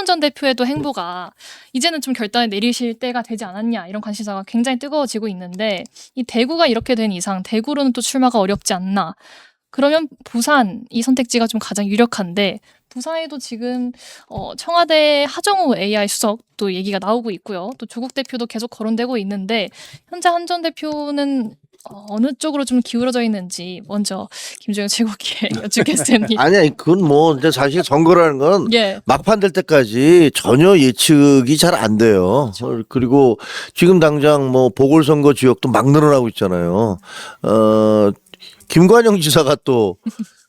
한동훈 전 대표의 또 행보가 이제는 좀 결단을 내리실 때가 되지 않았냐 이런 관심사가 굉장히 뜨거워지고 있는데 이 대구가 이렇게 된 이상 대구로는 또 출마가 어렵지 않나. 그러면 부산 이 선택지가 좀 가장 유력한데 부산에도 지금 청와대 하정우 AI 수석도 얘기가 나오고 있고요. 또 조국 대표도 계속 거론되고 있는데 현재 한 전 대표는 어느 쪽으로 좀 기울어져 있는지 먼저 김종혁 최고위에 여쭙겠습니다. 아니야, 그건 뭐 이제 사실 선거라는 건 예. 막판 될 때까지 전혀 예측이 잘 안 돼요. 그렇죠. 그리고 지금 당장 뭐 보궐선거 지역도 막 늘어나고 있잖아요. 김관영 지사가 또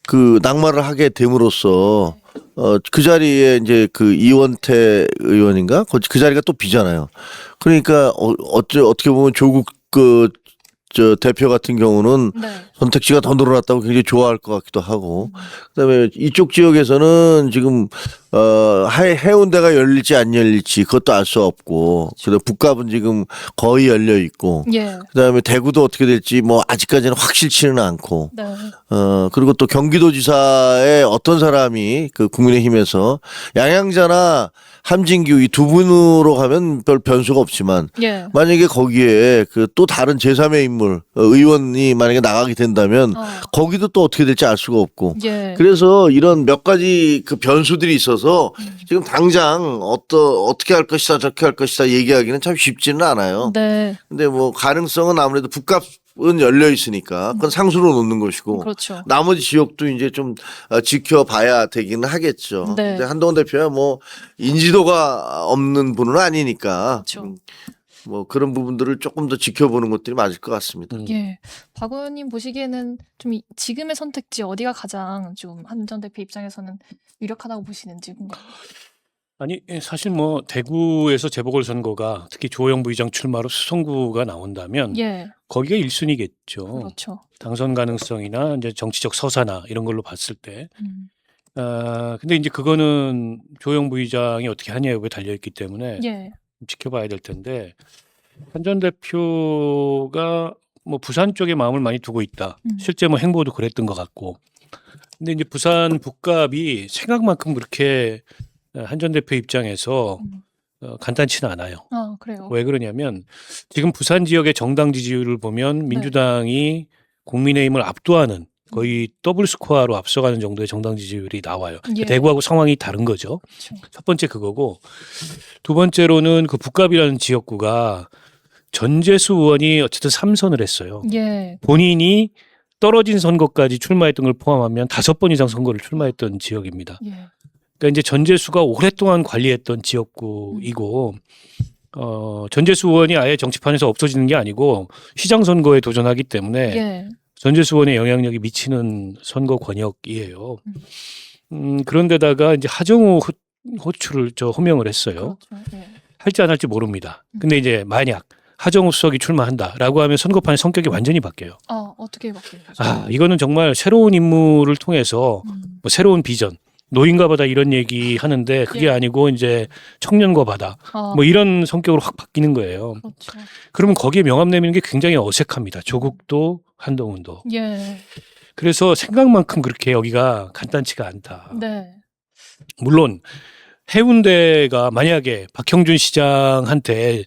그 낙마를 하게 됨으로써 그 자리에 이제 그 이원태 의원인가 그 자리가 또 비잖아요. 그러니까 어떻게 보면 조국 저 대표 같은 경우는 네. 선택지가 더 늘어났다고 굉장히 좋아할 것 같기도 하고, 그다음에 이쪽 지역에서는 지금 해운대가 열릴지 안 열릴지 그것도 알 수 없고, 그다음 북갑은 지금 거의 열려 있고, 예. 그다음에 대구도 어떻게 될지 뭐 아직까지는 확실치는 않고, 네. 그리고 또 경기도지사의 어떤 사람이 그 국민의힘에서 양양자나 함진규 이 두 분으로 가면 별 변수가 없지만 예. 만약에 거기에 그 또 다른 제3의 인물 의원이 만약에 나가게 된다면 거기도 또 어떻게 될지 알 수가 없고 예. 그래서 이런 몇 가지 그 변수들이 있어서 지금 당장 어떻게 할 것이다 저렇게 할 것이다 얘기하기는 참 쉽지는 않아요. 네. 근데 뭐 가능성은 아무래도 북갑은 열려 있으니까 그건 상수로 놓는 것이고 그렇죠. 나머지 지역도 이제 좀 지켜봐야 되기는 하겠죠. 네. 근데 한동훈 대표야 뭐 인지도가 없는 분은 아니니까 그렇죠. 뭐 그런 부분들을 조금 더 지켜보는 것들이 맞을 것 같습니다. 예. 박 의원님 보시기에는 좀 지금의 선택지 어디가 가장 좀 한 전 대표 입장에서는 유력하다고 보시는지 궁금합니다. 아니 사실 뭐 대구에서 재보궐선거가 특히 조영 부의장 출마로 수성구가 나온다면 예. 거기가 1순위겠죠. 그렇죠. 당선 가능성이나 이제 정치적 서사나 이런 걸로 봤을 때. 음. 근데 이제 그거는 조영 부의장이 어떻게 하냐에 달려있기 때문에 예. 지켜봐야 될 텐데 한 전 대표가 뭐 부산 쪽에 마음을 많이 두고 있다. 실제 뭐 행보도 그랬던 것 같고. 근데 이제 부산 북갑이 생각만큼 그렇게 한 전 대표 입장에서 간단치는 않아요. 아, 그래요. 왜 그러냐면 지금 부산 지역의 정당 지지율을 보면 민주당이 국민의힘을 압도하는 거의 더블 스코어로 앞서가는 정도의 정당 지지율이 나와요. 예. 대구하고 상황이 다른 거죠. 그렇죠. 첫 번째 그거고 두 번째로는 그 북갑이라는 지역구가 전재수 의원이 어쨌든 3선을 했어요. 예. 본인이 떨어진 선거까지 출마했던 걸 포함하면 5번 이상 선거를 출마했던 지역입니다. 예. 그러니까 이제 전재수가 오랫동안 관리했던 지역구이고 전재수 의원이 아예 정치판에서 없어지는 게 아니고 시장 선거에 도전하기 때문에 예. 전재수 의원의 영향력이 미치는 선거 권역이에요. 그런데다가 이제 하정우 호출을 호명을 했어요. 그렇죠. 예. 할지 안 할지 모릅니다. 근데 이제 만약 하정우 수석이 출마한다라고 하면 선거판의 성격이 완전히 바뀌어요. 어떻게 바뀌는 거죠? 이거는 정말 새로운 인물을 통해서 뭐 새로운 비전, 노인과 바다 이런 얘기 하는데 그게 예. 아니고 이제 청년과 바다 뭐 이런 성격으로 확 바뀌는 거예요. 그렇죠. 그러면 거기에 명함 내미는 게 굉장히 어색합니다. 조국도 한동훈도. 예. 그래서 생각만큼 그렇게 여기가 간단치가 않다. 네. 물론 해운대가 만약에 박형준 시장한테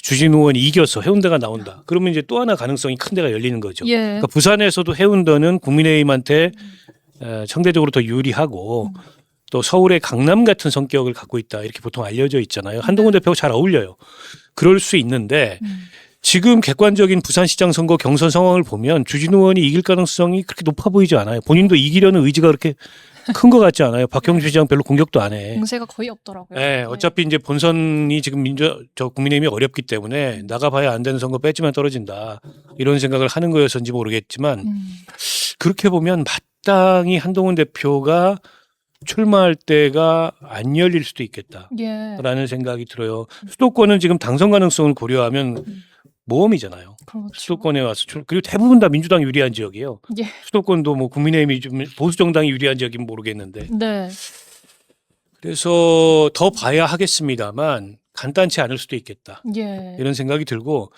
주진우 의원이 이겨서 해운대가 나온다. 그러면 이제 또 하나 가능성이 큰 데가 열리는 거죠. 예. 그러니까 부산에서도 해운대는 국민의힘한테 상대적으로 더 유리하고 또 서울의 강남 같은 성격을 갖고 있다. 이렇게 보통 알려져 있잖아요. 한동훈 대표가 잘 어울려요. 그럴 수 있는데 지금 객관적인 부산시장 선거 경선 상황을 보면 주진우 의원이 이길 가능성이 그렇게 높아 보이지 않아요. 본인도 이기려는 의지가 그렇게 큰 것 같지 않아요. 박형준 시장 별로 공격도 안 해. 공세가 거의 없더라고요. 네, 어차피 이제 본선이 지금 국민의힘이 어렵기 때문에 나가봐야 안 되는 선거 뺐지만 떨어진다. 이런 생각을 하는 거였는지 모르겠지만 그렇게 보면 마땅히 한동훈 대표가 출마할 때가 안 열릴 수도 있겠다라는 예. 생각이 들어요. 수도권은 지금 당선 가능성을 고려하면 모험이잖아요. 그렇죠. 수도권에 와서 그리고 대부분 다 민주당 유리한 지역이에요. 예. 수도권도 뭐 국민의힘이 좀 보수 정당이 유리한 지역이면 모르겠는데. 네. 그래서 더 봐야 하겠습니다만 간단치 않을 수도 있겠다. 예. 이런 생각이 들고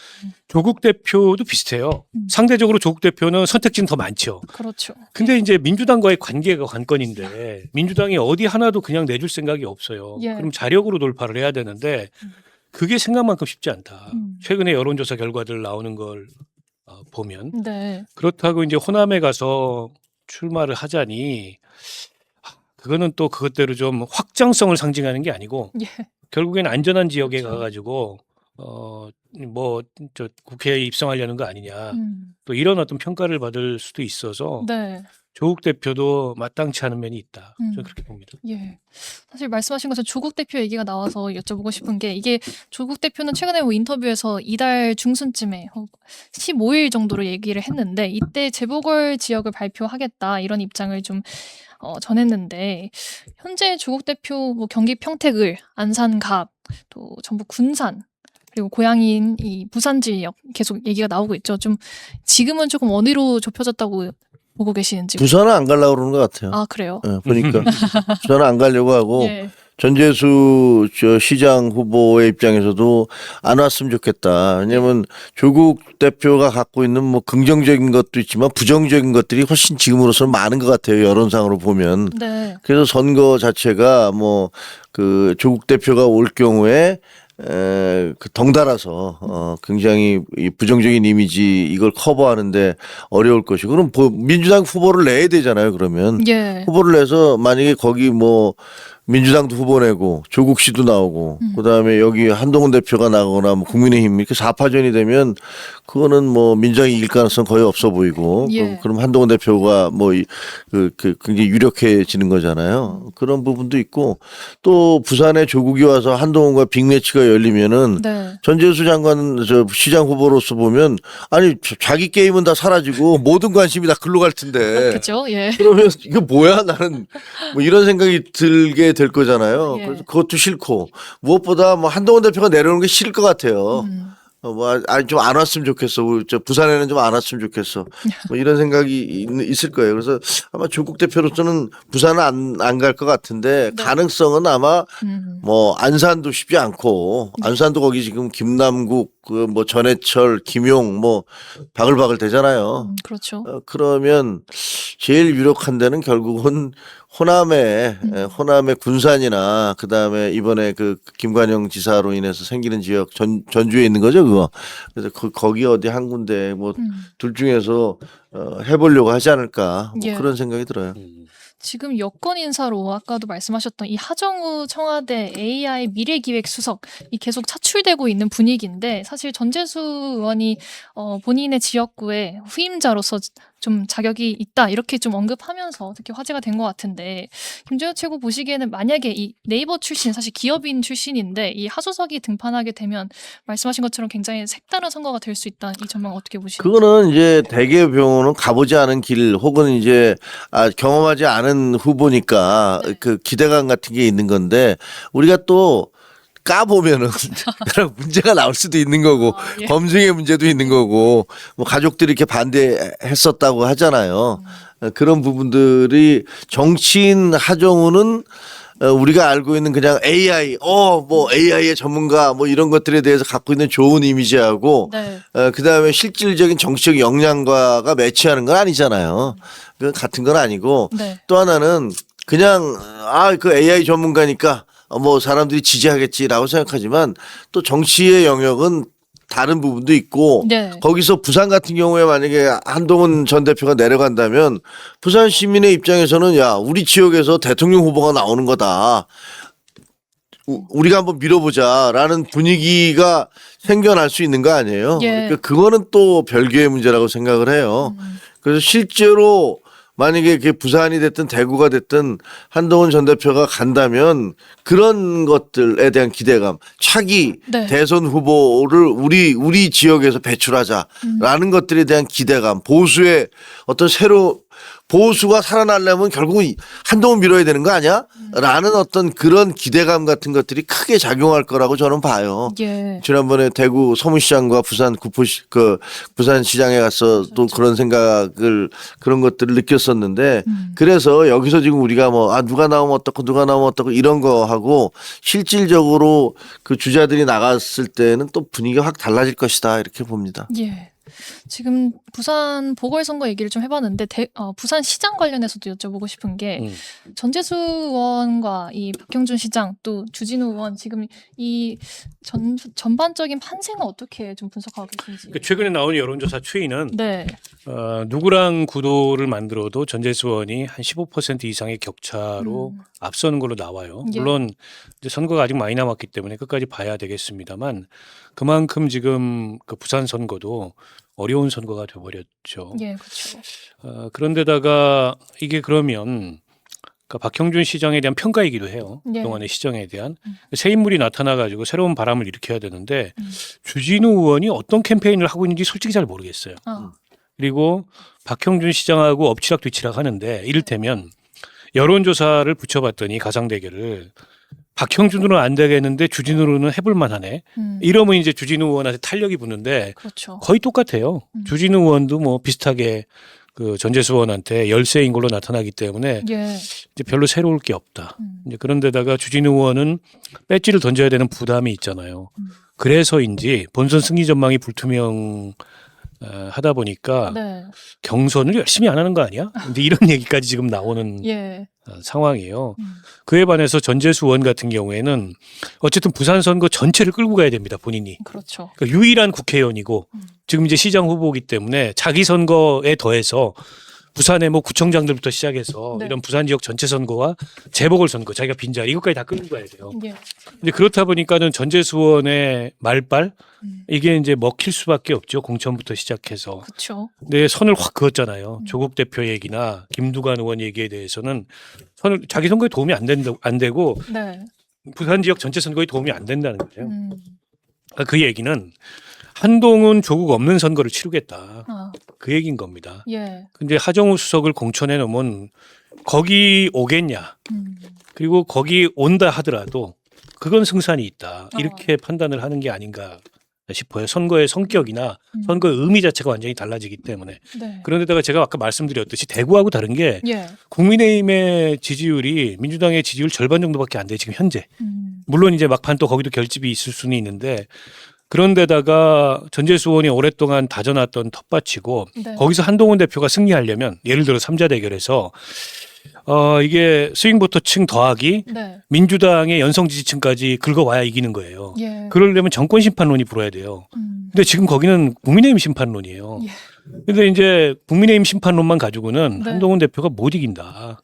조국 대표도 비슷해요. 음. 상대적으로 조국 대표는 선택지는 더 많죠. 그렇죠. 근데 이제 민주당과의 관계가 관건인데 민주당이 어디 하나도 그냥 내줄 생각이 없어요. 예. 그럼 자력으로 돌파를 해야 되는데 그게 생각만큼 쉽지 않다. 음. 최근에 여론조사 결과들 나오는 걸 보면 네. 그렇다고 이제 호남에 가서 출마를 하자니 그거는 또 그것대로 좀 확장성을 상징하는 게 아니고 예. 결국엔 안전한 지역에 그렇죠. 가가지고 뭐 저 국회에 입성하려는 거 아니냐 음. 또 이런 어떤 평가를 받을 수도 있어서 네. 조국 대표도 마땅치 않은 면이 있다. 음. 저는 그렇게 봅니다. 예. 사실 말씀하신 것처럼 조국 대표 얘기가 나와서 여쭤보고 싶은 게 이게 조국 대표는 최근에 뭐 인터뷰에서 이달 중순쯤에 15일 정도로 얘기를 했는데 이때 재보궐 지역을 발표하겠다 이런 입장을 좀 전했는데 현재 조국 대표 뭐 경기 평택을, 안산 갑, 또 전북 군산 그리고 고향인 이 부산 지역 계속 얘기가 나오고 있죠. 좀 지금은 조금 어디로 좁혀졌다고 보고 계시는지. 부산은 안 가려고 그러는 것 같아요. 아 그래요? 예, 보니까 부산은 안 가려고 하고 예. 전재수 저 시장 후보의 입장에서도 안 왔으면 좋겠다. 왜냐하면 조국 대표가 갖고 있는 뭐 긍정적인 것도 있지만 부정적인 것들이 훨씬 지금으로서는 많은 것 같아요. 여론상으로 보면. 네. 그래서 선거 자체가 뭐 그 조국 대표가 올 경우에 그 덩달아서 굉장히 이 부정적인 이미지 이걸 커버하는데 어려울 것이고 그럼 민주당 후보를 내야 되잖아요. 그러면 예. 후보를 내서 만약에 거기 뭐 민주당도 후보 내고 조국 씨도 나오고 그다음에 여기 한동훈 대표가 나오거나 뭐 국민의힘 이렇게 4파전이 되면 그거는 뭐 민주당이 이길 가능성 거의 없어 보이고 예. 그럼 한동훈 대표가 뭐 굉장히 유력해지는 거잖아요. 그런 부분도 있고 또 부산에 조국이 와서 한동훈과 빅매치가 열리면은 네. 전재수 장관 저 시장 후보로서 보면 아니 자기 게임은 다 사라지고 모든 관심이 다 글로 갈 텐데 그렇죠. 예. 그러면 이거 뭐야 나는 뭐 이런 생각이 들게 될 거잖아요. 예. 그래서 그것도 싫고 무엇보다 뭐 한동훈 대표가 내려오는 게 싫을 것 같아요. 뭐 아니 좀 안 왔으면 좋겠어. 우리 저 부산에는 좀 안 왔으면 좋겠어. 뭐 이런 생각이 있을 거예요. 그래서 아마 조국 대표로서는 부산은 안 갈 것 같은데 네. 가능성은 아마 음. 뭐 안산도 쉽지 않고 안산도 거기 지금 김남국 그 뭐 전해철 김용 뭐 바글바글 되잖아요. 그렇죠. 그러면 제일 유력한 데는 결국은 호남의 군산이나 그다음에 이번에 그 김관영 지사로 인해서 생기는 지역 전주에 있는 거죠, 그거. 그래서 거기 어디 한 군데 뭐 둘 중에서 해보려고 하지 않을까 뭐 예. 그런 생각이 들어요. 지금 여권 인사로 아까도 말씀하셨던 이 하정우 청와대 AI 미래기획 수석이 계속 차출되고 있는 분위기인데 사실 전재수 의원이 본인의 지역구의 후임자로서 좀 자격이 있다 이렇게 좀 언급하면서 특히 화제가 된 것 같은데 김재호 최고 보시기에는 만약에 이 네이버 출신 사실 기업인 출신인데 이 하수석이 등판하게 되면 말씀하신 것처럼 굉장히 색다른 선거가 될 수 있다 이 전망 어떻게 보시는지. 그거는 이제 대개 경우는 가보지 않은 길 혹은 이제 경험하지 않은 후보니까 네. 그 기대감 같은 게 있는 건데 우리가 또 까보면은 여러 문제가 나올 수도 있는 거고 예. 검증의 문제도 있는 거고 뭐 가족들이 이렇게 반대했었다고 하잖아요. 그런 부분들이 정치인 하정우는 우리가 알고 있는 그냥 AI, 뭐 AI의 전문가 뭐 이런 것들에 대해서 갖고 있는 좋은 이미지하고 네. 그다음에 실질적인 정치적 역량과가 매치하는 건 아니잖아요. 그 같은 건 아니고 네. 또 하나는 그냥 그 AI 전문가니까 뭐 사람들이 지지하겠지라고 생각하지만 또 정치의 영역은 다른 부분도 있고 네. 거기서 부산 같은 경우에 만약에 한동훈 전 대표가 내려간다면 부산 시민의 입장에서는 야 우리 지역에서 대통령 후보가 나오는 거다. 우리가 한번 밀어보자라는 분위기가 생겨날 수 있는 거 아니에요. 예. 그러니까 그거는 또 별개의 문제라고 생각을 해요. 그래서 실제로 만약에 그게 부산이 됐든 대구가 됐든 한동훈 전 대표가 간다면 그런 것들에 대한 기대감, 차기 네. 대선 후보를 우리 지역에서 배출하자라는 것들에 대한 기대감, 보수의 어떤 보수가 살아나려면 결국은 한동훈 밀어야 되는 거 아니야? 라는 어떤 그런 기대감 같은 것들이 크게 작용할 거라고 저는 봐요. 예. 지난번에 대구 서문시장과 부산 부산시장에 가서 또 그런 생각을 그런 것들을 느꼈었는데 그래서 여기서 지금 우리가 뭐 누가 나오면 어떻고 누가 나오면 어떻고 이런 거 하고 실질적으로 그 주자들이 나갔을 때는 또 분위기가 확 달라질 것이다 이렇게 봅니다. 예. 지금 부산 보궐선거 얘기를 좀 해봤는데 부산시장 관련해서도 여쭤보고 싶은 게 전재수 의원과 이 박형준 시장 또 주진우 의원 지금 이 전반적인 판세는 어떻게 좀 분석하고 계신지. 그러니까 최근에 나온 여론조사 추이는 네. 누구랑 구도를 만들어도 전재수 의원이 한 15% 이상의 격차로 앞서는 걸로 나와요. 예. 물론 이제 선거가 아직 많이 남았기 때문에 끝까지 봐야 되겠습니다만 그만큼 지금 그 부산 선거도 어려운 선거가 돼버렸죠. 예, 그렇죠. 그런데다가 이게 그러면 그러니까 박형준 시장에 대한 평가이기도 해요. 예. 그동안의 시정에 대한 새 인물이 나타나가지고 새로운 바람을 일으켜야 되는데 주진우 의원이 어떤 캠페인을 하고 있는지 솔직히 잘 모르겠어요. 그리고 박형준 시장하고 엎치락뒤치락 하는데 이를테면 여론조사를 붙여봤더니 가상 대결을 박형준으로는 안 되겠는데 주진우로는 해볼 만하네. 이러면 이제 주진우 의원한테 탄력이 붙는데 그렇죠. 거의 똑같아요. 주진우 의원도 뭐 비슷하게 그 전재수 의원한테 열세인 걸로 나타나기 때문에 예. 이제 별로 새로울 게 없다. 이제 그런데다가 주진우 의원은 배지를 던져야 되는 부담이 있잖아요. 그래서인지 본선 승리 전망이 불투명 하다 보니까 네. 경선을 열심히 안 하는 거 아니야? 근데 이런 얘기까지 지금 나오는 예. 상황이에요. 그에 반해서 전재수 의원 같은 경우에는 어쨌든 부산 선거 전체를 끌고 가야 됩니다. 본인이. 그렇죠. 그러니까 유일한 국회의원이고 지금 이제 시장 후보이기 때문에 자기 선거에 더해서 부산의 뭐 구청장들부터 시작해서 네. 이런 부산 지역 전체 선거와 재보궐선거 자기가 빈자리 이것까지 다 끌고 가야 돼요. 예. 근데 그렇다 보니까는 전재수 의원의 말빨 이게 이제 먹힐 수밖에 없죠. 공천부터 시작해서. 그렇죠. 근데 선을 확 그었잖아요. 조국 대표 얘기나 김두관 의원 얘기에 대해서는 선을 자기 선거에 도움이 안 되고 네. 부산 지역 전체 선거에 도움이 안 된다는 거예요. 그 얘기는 한동훈 조국 없는 선거를 치르겠다. 그 얘기인 겁니다. 예. 근데 하정우 수석을 공천해 놓으면 거기 오겠냐. 그리고 거기 온다 하더라도 그건 승산이 있다. 이렇게 판단을 하는 게 아닌가 싶어요. 선거의 성격이나 선거의 의미 자체가 완전히 달라지기 때문에. 네. 그런데다가 제가 아까 말씀드렸듯이 대구하고 다른 게 예. 국민의힘의 지지율이 민주당의 지지율 절반 정도밖에 안 돼요. 지금 현재. 물론 이제 막판 또 거기도 결집이 있을 수는 있는데 그런데다가 전재수 의원이 오랫동안 다져놨던 텃밭이고 네. 거기서 한동훈 대표가 승리하려면 예를 들어 3자 대결에서 이게 스윙보터층 더하기 네. 민주당의 연성 지지층까지 긁어와야 이기는 거예요. 예. 그러려면 정권 심판론이 불어야 돼요. 근데 지금 거기는 국민의힘 심판론이에요. 예. 근데 이제 국민의힘 심판론만 가지고는 네. 한동훈 대표가 못 이긴다.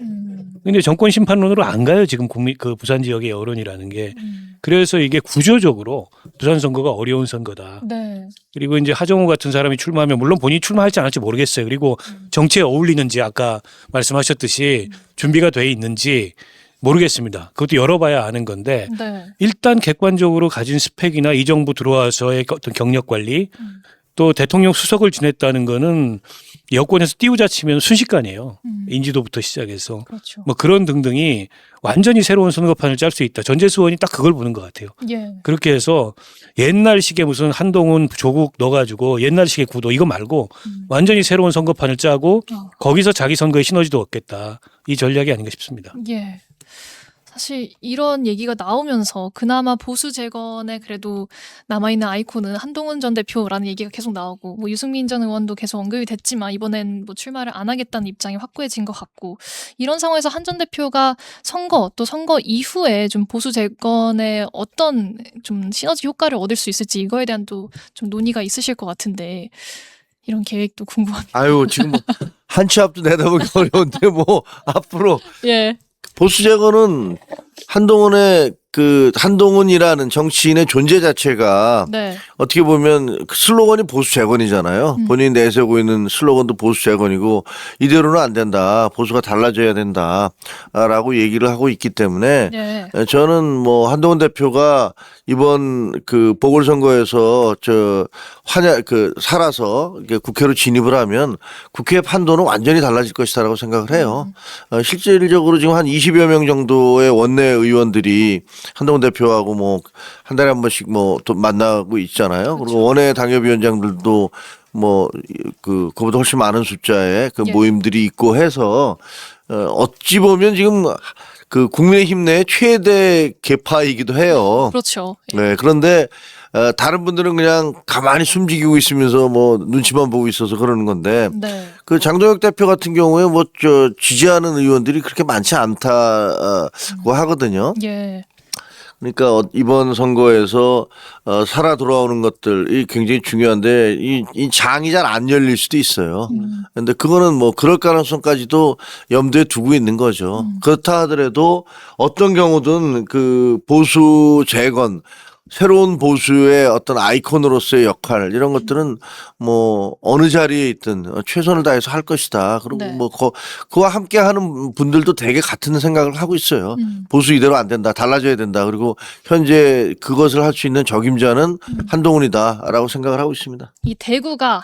근데 정권 심판론으로 안 가요. 지금 그 부산 지역의 여론이라는 게. 그래서 이게 구조적으로 부산 선거가 어려운 선거다. 네. 그리고 이제 하정우 같은 사람이 출마하면 물론 본인이 출마할지 안 할지 모르겠어요. 그리고 정치에 어울리는지 아까 말씀하셨듯이 준비가 돼 있는지 모르겠습니다. 그것도 열어봐야 아는 건데 네. 일단 객관적으로 가진 스펙이나 이 정부 들어와서의 어떤 경력 관리 또 대통령 수석을 지냈다는 거는 여권에서 띄우자 치면 순식간이에요. 인지도부터 시작해서 그렇죠. 뭐 그런 등등이 완전히 새로운 선거판을 짤 수 있다. 전재수 의원이 딱 그걸 보는 것 같아요. 예. 그렇게 해서 옛날식의 무슨 한동훈 조국 넣어가지고 옛날식의 구도 이거 말고 완전히 새로운 선거판을 짜고 거기서 자기 선거에 시너지도 얻겠다. 이 전략이 아닌가 싶습니다. 예. 사실 이런 얘기가 나오면서 그나마 보수 재건에 그래도 남아있는 아이콘은 한동훈 전 대표라는 얘기가 계속 나오고 뭐 유승민 전 의원도 계속 언급이 됐지만 이번엔 뭐 출마를 안 하겠다는 입장이 확고해진 것 같고 이런 상황에서 한 전 대표가 선거 또 선거 이후에 좀 보수 재건에 어떤 좀 시너지 효과를 얻을 수 있을지 이거에 대한 또 좀 논의가 있으실 것 같은데 이런 계획도 궁금합니다. 아유 지금 뭐 한 치 앞도 내다보기 어려운데 뭐 앞으로 예. 보수 재건은 한동훈의 그 한동훈이라는 정치인의 존재 자체가 네. 어떻게 보면 그 슬로건이 보수 재건이잖아요. 본인이 내세우고 있는 슬로건도 보수 재건이고 이대로는 안 된다. 보수가 달라져야 된다라고 얘기를 하고 있기 때문에 네. 저는 뭐 한동훈 대표가 이번 그 보궐선거에서 살아서 이렇게 국회로 진입을 하면 국회 판도는 완전히 달라질 것이다라고 생각을 해요. 실질적으로 지금 한 20여 명 정도의 원내 의원들이 한동훈 대표하고 뭐 한 달에 한 번씩 뭐 또 만나고 있잖아요. 그리고 원외 당협위원장들도 뭐 그보다 훨씬 많은 숫자의 그 예. 모임들이 있고 해서 어찌 보면 지금 그 국민의힘 내 최대 계파이기도 해요. 그렇죠. 네. 그런데 다른 분들은 그냥 가만히 숨지기고 있으면서 뭐 눈치만 보고 있어서 그러는 건데 네. 그 장동혁 대표 같은 경우에 뭐 지지하는 의원들이 그렇게 많지 않다고 하거든요. 예. 그러니까 이번 선거에서 살아 돌아오는 것들이 굉장히 중요한데 이 장이 잘 안 열릴 수도 있어요. 그런데 그거는 뭐 그럴 가능성까지도 염두에 두고 있는 거죠. 그렇다 하더라도 어떤 경우든 그 보수 재건 새로운 보수의 어떤 아이콘으로서의 역할 이런 것들은 뭐 어느 자리에 있든 최선을 다해서 할 것이다. 그리고 네. 뭐 그와 함께 하는 분들도 되게 같은 생각을 하고 있어요. 보수 이대로 안 된다. 달라져야 된다. 그리고 현재 그것을 할 수 있는 적임자는 한동훈이다라고 생각을 하고 있습니다. 이 대구가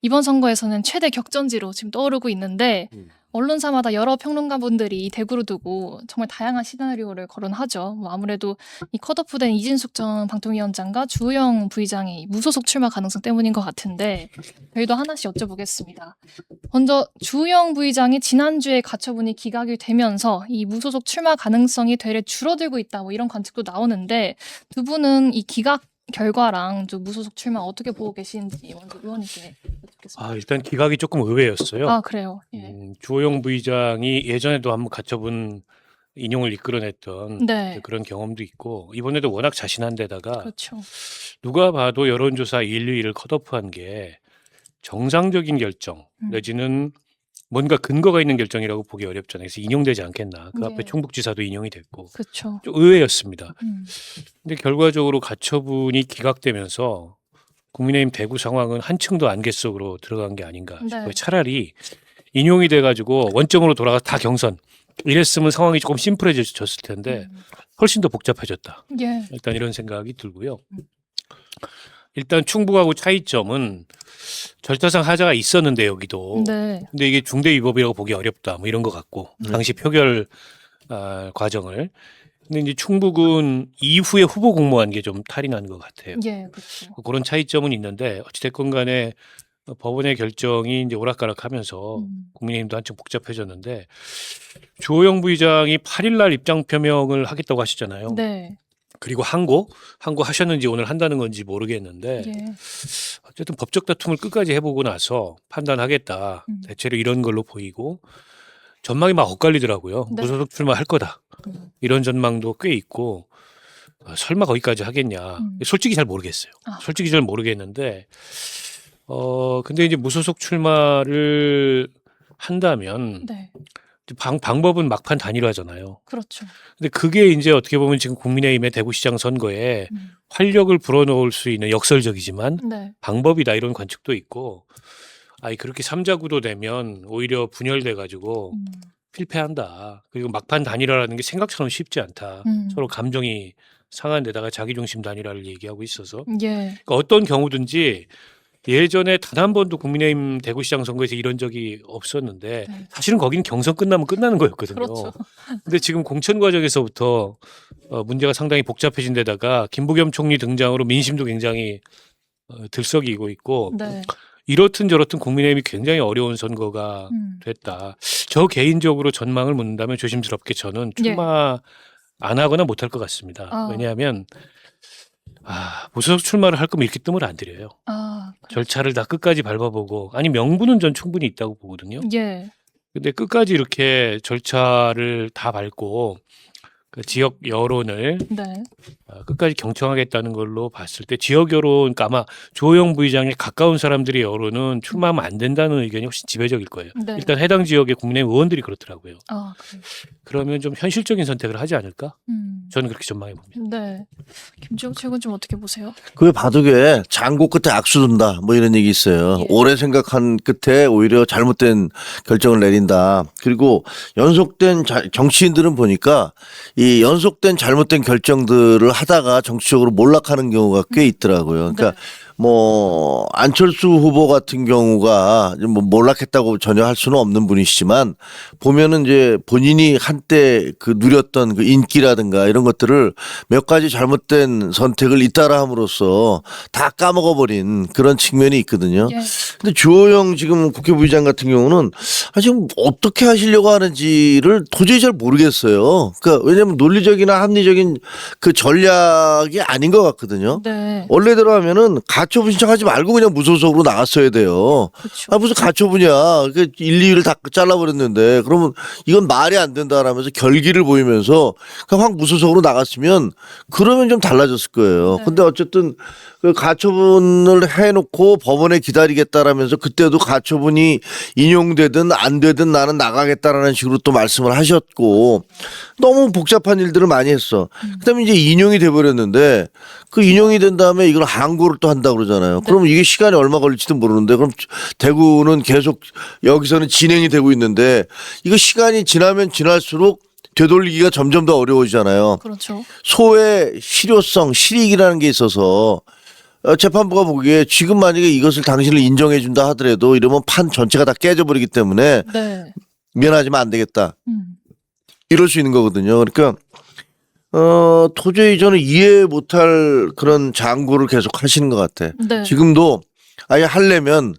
이번 선거에서는 최대 격전지로 지금 떠오르고 있는데 언론사마다 여러 평론가분들이 이 대구를 두고 정말 다양한 시나리오를 거론하죠. 뭐 아무래도 이 컷오프된 이진숙 전 방통위원장과 주호영 부의장이 무소속 출마 가능성 때문인 것 같은데 저희도 하나씩 여쭤보겠습니다. 먼저 주호영 부의장이 지난주에 가처분이 기각이 되면서 이 무소속 출마 가능성이 되레 줄어들고 있다 뭐 이런 관측도 나오는데 두 분은 이 기각 결과랑 좀 무소속 출마 어떻게 보고 계시는지 먼저 의원님께 여쭙겠습니다. 일단 기각이 조금 의외였어요. 아 그래요. 예. 주호영 부의장이 예전에도 한번 가처분 인용을 이끌어냈던 네. 그런 경험도 있고 이번에도 워낙 자신한 데다가 그렇죠. 누가 봐도 여론조사 1위를 컷오프한 게 정상적인 결정 내지는 뭔가 근거가 있는 결정이라고 보기 어렵잖아요. 그래서 인용되지 않겠나. 그 앞에 네. 충북지사도 인용이 됐고 그렇죠. 좀 의외였습니다. 음. 근데 결과적으로 가처분이 기각되면서 국민의힘 대구 상황은 한층 더 안개 속으로 들어간 게 아닌가 싶어요. 네. 차라리 인용이 돼가지고 원점으로 돌아가서 다 경선 이랬으면 상황이 조금 심플해졌을 텐데 훨씬 더 복잡해졌다. 예. 일단 이런 생각이 들고요. 일단 충북하고 차이점은 절차상 하자가 있었는데 여기도. 네. 근데 이게 중대 위법이라고 보기 어렵다. 뭐 이런 것 같고 당시 표결 과정을. 근데 이제 충북은 이후에 후보 공모한 게 좀 탈이 난 것 같아요. 예. 그렇죠. 그런 차이점은 있는데 어찌됐건 간에 법원의 결정이 이제 오락가락하면서 국민의힘도 한층 복잡해졌는데 주호영 부의장이 8일 날 입장 표명을 하겠다고 하시잖아요. 네. 그리고 항고 하셨는지 오늘 한다는 건지 모르겠는데 예. 어쨌든 법적 다툼을 끝까지 해보고 나서 판단하겠다. 대체로 이런 걸로 보이고 전망이 막 엇갈리더라고요. 네. 무소속 출마할 거다. 이런 전망도 꽤 있고 설마 거기까지 하겠냐. 솔직히 잘 모르겠어요. 솔직히 잘 모르겠는데 근데 이제 무소속 출마를 한다면 네. 방법은 막판 단일화잖아요. 그렇죠. 근데 그게 이제 어떻게 보면 지금 국민의힘의 대구시장 선거에 활력을 불어넣을 수 있는 역설적이지만 네. 방법이다 이런 관측도 있고 그렇게 삼자구도 되면 오히려 분열돼 가지고 필패한다. 그리고 막판 단일화라는 게 생각처럼 쉽지 않다. 서로 감정이 상한 데다가 자기중심 단일화를 얘기하고 있어서 예. 그러니까 어떤 경우든지 예전에 단 한 번도 국민의힘 대구시장 선거에서 이런 적이 없었는데 네. 사실은 거기는 경선 끝나면 끝나는 거였거든요. 그렇죠. 근데 지금 공천 과정에서부터 문제가 상당히 복잡해진 데다가 김부겸 총리 등장으로 민심도 굉장히 들썩이고 있고 네. 이렇든 저렇든 국민의힘이 굉장히 어려운 선거가 됐다. 저 개인적으로 전망을 묻는다면 조심스럽게 저는 출마 안 하거나 못할 것 같습니다. 왜냐하면 무소속 출마를 할 거면 이렇게 뜸을 안 들여요. 절차를 다 끝까지 밟아보고 아니 명분은 전 충분히 있다고 보거든요. 예. 근데 끝까지 이렇게 절차를 다 밟고 그 지역 여론을 네. 끝까지 경청하겠다는 걸로 봤을 때 지역 여론, 그러니까 아마 주호영 부의장에 가까운 사람들의 여론은 출마하면 안 된다는 의견이 훨씬 지배적일 거예요. 네. 일단 해당 지역의 국민의힘 의원들이 그렇더라고요. 그래요. 그러면 좀 현실적인 선택을 하지 않을까? 저는 그렇게 전망해 봅니다. 네. 김주영 최고는 좀 어떻게 보세요? 그 바둑에 장고 끝에 악수 둔다 뭐 이런 얘기 있어요. 예. 오래 생각한 끝에 오히려 잘못된 결정을 내린다. 그리고 연속된 정치인들은 보니까 이 연속된 잘못된 결정들을 하다가 정치적으로 몰락하는 경우가 꽤 있더라고요. 그러니까 뭐 안철수 후보 같은 경우가 뭐 몰락했다고 전혀 할 수는 없는 분이시지만 보면은 이제 본인이 한때 그 누렸던 그 인기라든가 이런 것들을 몇 가지 잘못된 선택을 잇따라함으로써 다 까먹어버린 그런 측면이 있거든요. 예. 근데 주호영 지금 국회부의장 같은 경우는 지금 어떻게 하시려고 하는지를 도저히 잘 모르겠어요. 그러니까 왜냐하면 논리적이나 합리적인 그 전략이 아닌 것 같거든요. 네. 원래대로 하면은 가처분 신청하지 말고 그냥 무소속으로 나갔어야 돼요. 그렇죠. 아 무슨 가처분이야. 그 1, 2위를 다 잘라버렸는데 그러면 이건 말이 안 된다라면서 결기를 보이면서 그냥 확 무소속으로 나갔으면 그러면 좀 달라졌을 거예요. 네. 근데 어쨌든 그 가처분을 해놓고 법원에 기다리겠다라면서 그때도 가처분이 인용되든 안 되든 나는 나가겠다라는 식으로 또 말씀을 하셨고 너무 복잡한 일들을 많이 했어. 그다음에 이제 인용이 돼버렸는데 그 인용이 된 다음에 이걸 항고를 또 한다고 그러잖아요. 그러면 이게 시간이 얼마 걸릴지도 모르는데 그럼 대구는 계속 여기서는 진행이 되고 있는데 이거 시간이 지나면 지날수록 되돌리기가 점점 더 어려워지잖아요. 그렇죠. 소의 실효성, 실익이라는 게 있어서 재판부가 보기에 지금 만약에 이것을 당신을 인정해 준다 하더라도 이러면 판 전체가 다 깨져버리기 때문에 네. 미안하지만 안 되겠다. 음. 이럴 수 있는 거거든요. 그러니까 도저히 저는 이해 못할 그런 장구를 계속 하시는 것 같아. 네. 지금도 아예 하려면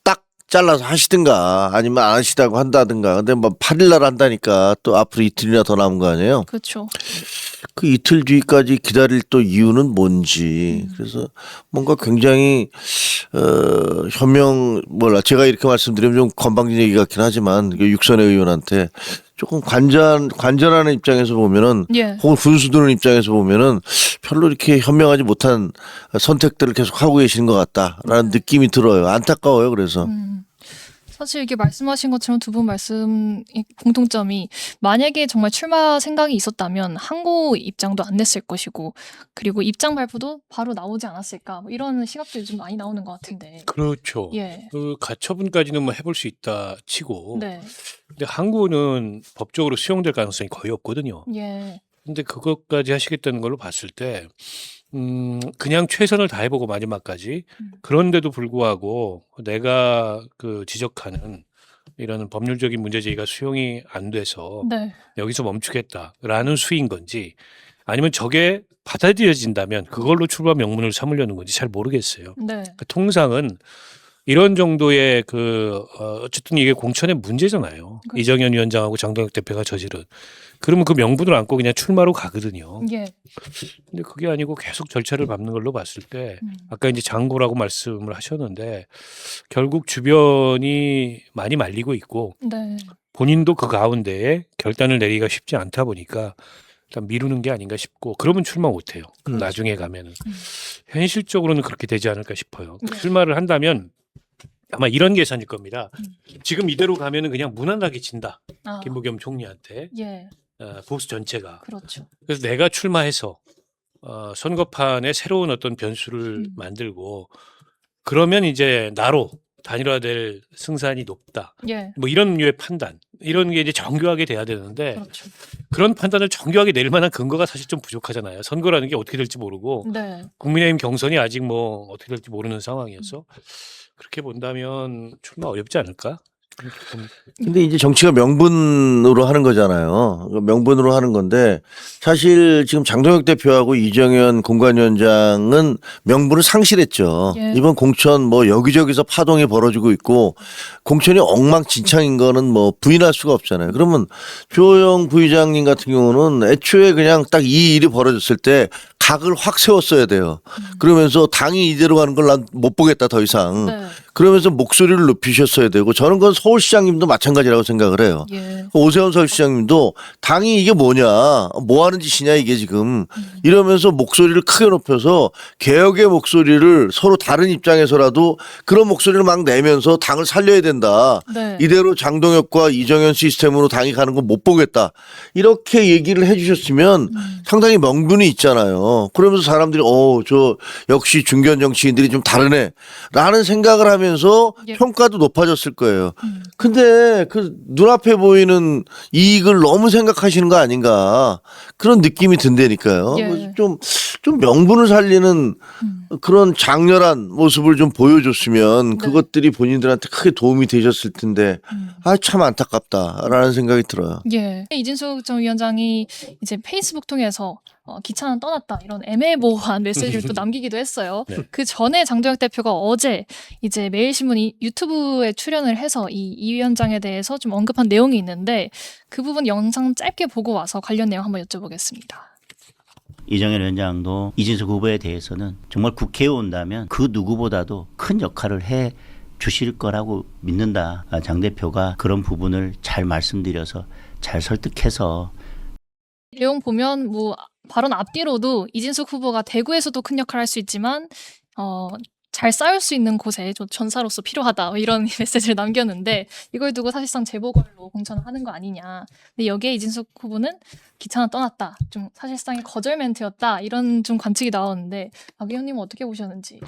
딱 잘라서 하시든가 아니면 안 하시다고 한다든가. 근데 뭐 8일날 한다니까 또 앞으로 이틀이나 더 남은 거 아니에요? 그렇죠. 그 이틀 뒤까지 기다릴 또 이유는 뭔지. 그래서 뭔가 굉장히 현명 몰라 제가 이렇게 말씀드리면 좀 건방진 얘기 같긴 하지만 육선의 의원한테 조금 관전하는 입장에서 보면은 예. 혹은 분수 두는 입장에서 보면은 별로 이렇게 현명하지 못한 선택들을 계속 하고 계시는 것 같다라는 느낌이 들어요. 안타까워요. 그래서. 사실 이게 말씀하신 것처럼 두 분 말씀 공통점이 만약에 정말 출마 생각이 있었다면 항고 입장도 안 냈을 것이고 그리고 입장 발표도 바로 나오지 않았을까 뭐 이런 시각들이 좀 많이 나오는 것 같은데. 그렇죠. 예. 그 가처분까지는 뭐 해볼 수 있다 치고, 네. 근데 항고는 법적으로 수용될 가능성이 거의 없거든요. 예. 근데 그것까지 하시겠다는 걸로 봤을 때, 그냥 최선을 다해보고 마지막까지. 그런데도 불구하고 내가 그 지적하는 이런 법률적인 문제 제기가 수용이 안 돼서 네. 여기서 멈추겠다라는 수인 건지 아니면 저게 받아들여진다면 그걸로 출마 명분을 삼으려는 건지 잘 모르겠어요. 네. 그러니까 통상은 이런 정도의 어쨌든 이게 공천의 문제잖아요. 그렇죠. 이정현 위원장하고 장동혁 대표가 저지른. 그러면 그 명분을 안고 그냥 출마로 가거든요. 예. 근데 그게 아니고 계속 절차를 밟는 걸로 봤을 때 아까 이제 장고라고 말씀을 하셨는데 결국 주변이 많이 말리고 있고 네. 본인도 그 가운데에 결단을 내리기가 쉽지 않다 보니까 일단 미루는 게 아닌가 싶고 그러면 출마 못해요. 나중에 가면은 현실적으로는 그렇게 되지 않을까 싶어요. 네. 출마를 한다면 아마 이런 계산일 겁니다. 지금 이대로 가면은 그냥 무난하게 진다. 아. 김부겸 총리한테 예. 보수 전체가. 그렇죠. 그래서 내가 출마해서 선거판에 새로운 어떤 변수를 만들고 그러면 이제 나로 단일화될 승산이 높다. 예. 뭐 이런 류의 판단, 이런 게 이제 정교하게 돼야 되는데 그렇죠. 그런 판단을 정교하게 내릴 만한 근거가 사실 좀 부족하잖아요. 선거라는 게 어떻게 될지 모르고 네. 국민의힘 경선이 아직 뭐 어떻게 될지 모르는 상황이어서 그렇게 본다면 출마 어렵지 않을까? 근데 이제 정치가 명분으로 하는 거잖아요. 명분으로 하는 건데 사실 지금 장동혁 대표하고 이정현 공관위원장은 명분을 상실했죠. 예. 이번 공천 뭐 여기저기서 파동이 벌어지고 있고 공천이 엉망진창인 거는 뭐 부인할 수가 없잖아요. 그러면 주호영 부의장님 같은 경우는 애초에 그냥 딱 이 일이 벌어졌을 때 각을 확 세웠어야 돼요. 그러면서 당이 이대로 가는 걸 난 못 보겠다 더 이상. 네. 그러면서 목소리를 높이셨어야 되고 저는 그건 서울시장님도 마찬가지라고 생각을 해요. 예. 오세훈 서울시장님도 당이 이게 뭐냐 뭐 하는 짓이냐 이게 지금 이러면서 목소리를 크게 높여서 개혁의 목소리를 서로 다른 입장에서라도 그런 목소리를 막 내면서 당을 살려야 된다. 네. 이대로 장동혁과 이정현 시스템으로 당이 가는 거 못 보겠다. 이렇게 얘기를 해주셨으면 상당히 명분이 있잖아요. 그러면서 사람들이 저 역시 중견 정치인들이 좀 다르네 라는 생각을 하면서 예. 평가도 높아졌을 거예요. 근데 그 눈앞에 보이는 이익을 너무 생각하시는 거 아닌가 그런 느낌이 든다니까요. 예. 그래서 좀 명분을 살리는 그런 장렬한 모습을 좀 보여줬으면 네. 그것들이 본인들한테 크게 도움이 되셨을 텐데 참 안타깝다라는 생각이 들어요. 예. 이진숙 전 위원장이 이제 페이스북 통해서 기차는 떠났다 이런 애매모호한 메시지를 또 남기기도 했어요. 네. 그 전에 장동혁 대표가 어제 이제 매일신문이 유튜브에 출연을 해서 이 위원장에 대해서 좀 언급한 내용이 있는데 그 부분 영상 짧게 보고 와서 관련 내용 한번 여쭤보겠습니다. 이정현 위원장도 이진숙 후보에 대해서는 정말 국회에 온다면 그 누구보다도 큰 역할을 해 주실 거라고 믿는다. 장 대표가 그런 부분을 잘 말씀드려서 잘 설득해서 내용 보면 뭐 발언 앞뒤로도 이진숙 후보가 대구에서도 큰 역할을 할 수 있지만 잘 싸울 수 있는 곳에 좀 전사로서 필요하다 이런 메시지를 남겼는데 이걸 두고 사실상 재보궐로 공천을 하는 거 아니냐. 근데 여기에 이진숙 후보는 기차는 떠났다. 좀 사실상의 거절 멘트였다. 이런 좀 관측이 나오는데 박 의원님은 어떻게 보셨는지.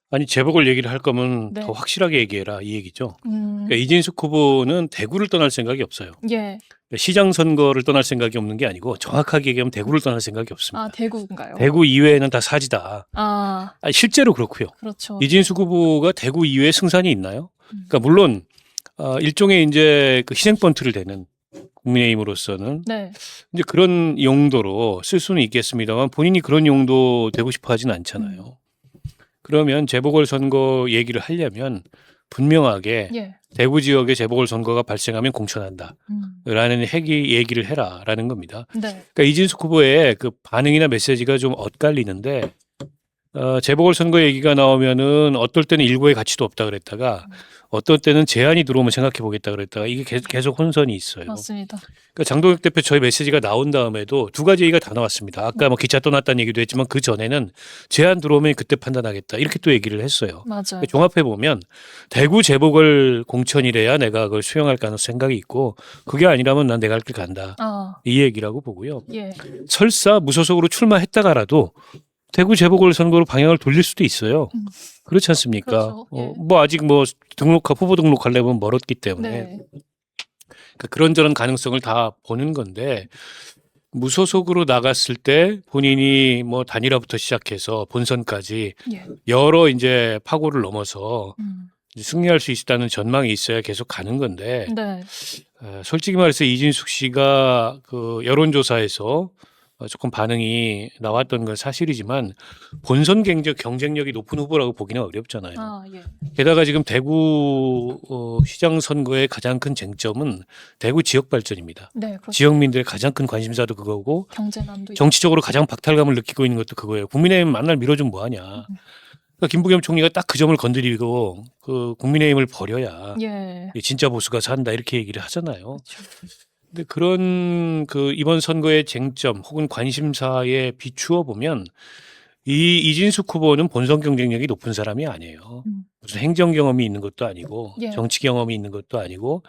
아니 재보궐 얘기를 할 거면 네. 더 확실하게 얘기해라 이 얘기죠. 그러니까 이진숙 후보는 대구를 떠날 생각이 없어요. 예. 시장 선거를 떠날 생각이 없는 게 아니고 정확하게 얘기하면 대구를 떠날 생각이 없습니다. 아 대구인가요? 대구 이외에는 다 사지다. 아 아니, 실제로 그렇고요. 그렇죠. 이진숙 후보가 대구 이외에 승산이 있나요? 그러니까 물론 일종의 이제 그 희생번트를 대는 국민의힘으로서는 네. 이제 그런 용도로 쓸 수는 있겠습니다만 본인이 그런 용도 되고 싶어 하진 않잖아요. 그러면 재보궐 선거 얘기를 하려면 분명하게 예. 대구 지역에 재보궐 선거가 발생하면 공천한다. 라는 얘기를 해라라는 겁니다. 네. 그러니까 이진숙 후보의 그 반응이나 메시지가 좀 엇갈리는데 재보궐 선거 얘기가 나오면은 어떨 때는 일부의 가치도 없다 그랬다가 어떨 때는 제안이 들어오면 생각해 보겠다 그랬다가 이게 계속 혼선이 있어요. 맞습니다. 그러니까 장동혁 대표 저희 메시지가 나온 다음에도 두 가지 얘기가 다 나왔습니다. 아까 뭐 기차 떠났다는 얘기도 했지만 그 전에는 제안 들어오면 그때 판단하겠다 이렇게 또 얘기를 했어요. 맞아요. 종합해 보면 대구 재보궐 공천이래야 내가 그걸 수용할 가능성 생각이 있고 그게 아니라면 난 내가 할 길 간다 이 얘기라고 보고요. 예. 설사 무소속으로 출마했다가라도 대구 재보궐 선거로 방향을 돌릴 수도 있어요. 그렇지 않습니까? 그렇죠. 예. 뭐 아직 뭐 후보 등록하려면 멀었기 때문에 네. 그러니까 그런저런 가능성을 다 보는 건데 무소속으로 나갔을 때 본인이 뭐 단일화부터 시작해서 본선까지 예. 여러 이제 파고를 넘어서 음. 승리할 수 있다는 전망이 있어야 계속 가는 건데 네. 솔직히 말해서 이진숙 씨가 그 여론조사에서 조금 반응이 나왔던 건 사실이지만 본선 경쟁력이 높은 후보라고 보기는 어렵잖아요. 아 예. 게다가 지금 대구 시장 선거의 가장 큰 쟁점은 대구 지역 발전입니다. 네. 그렇죠. 지역민들의 가장 큰 관심사도 그거고 경제난도 정치적으로 가장 박탈감을 느끼고 있는 것도 그거예요. 국민의힘 만날 밀어주면 뭐하냐. 그러니까 김부겸 총리가 딱 그 점을 건드리고 그 국민의힘을 버려야 예. 진짜 보수가 산다 이렇게 얘기를 하잖아요. 그렇죠. 근데 그런 그 이번 선거의 쟁점 혹은 관심사에 비추어 보면 이 이진숙 후보는 본선 경쟁력이 높은 사람이 아니에요. 무슨 행정 경험이 있는 것도 아니고 예. 정치 경험이 있는 것도 아니고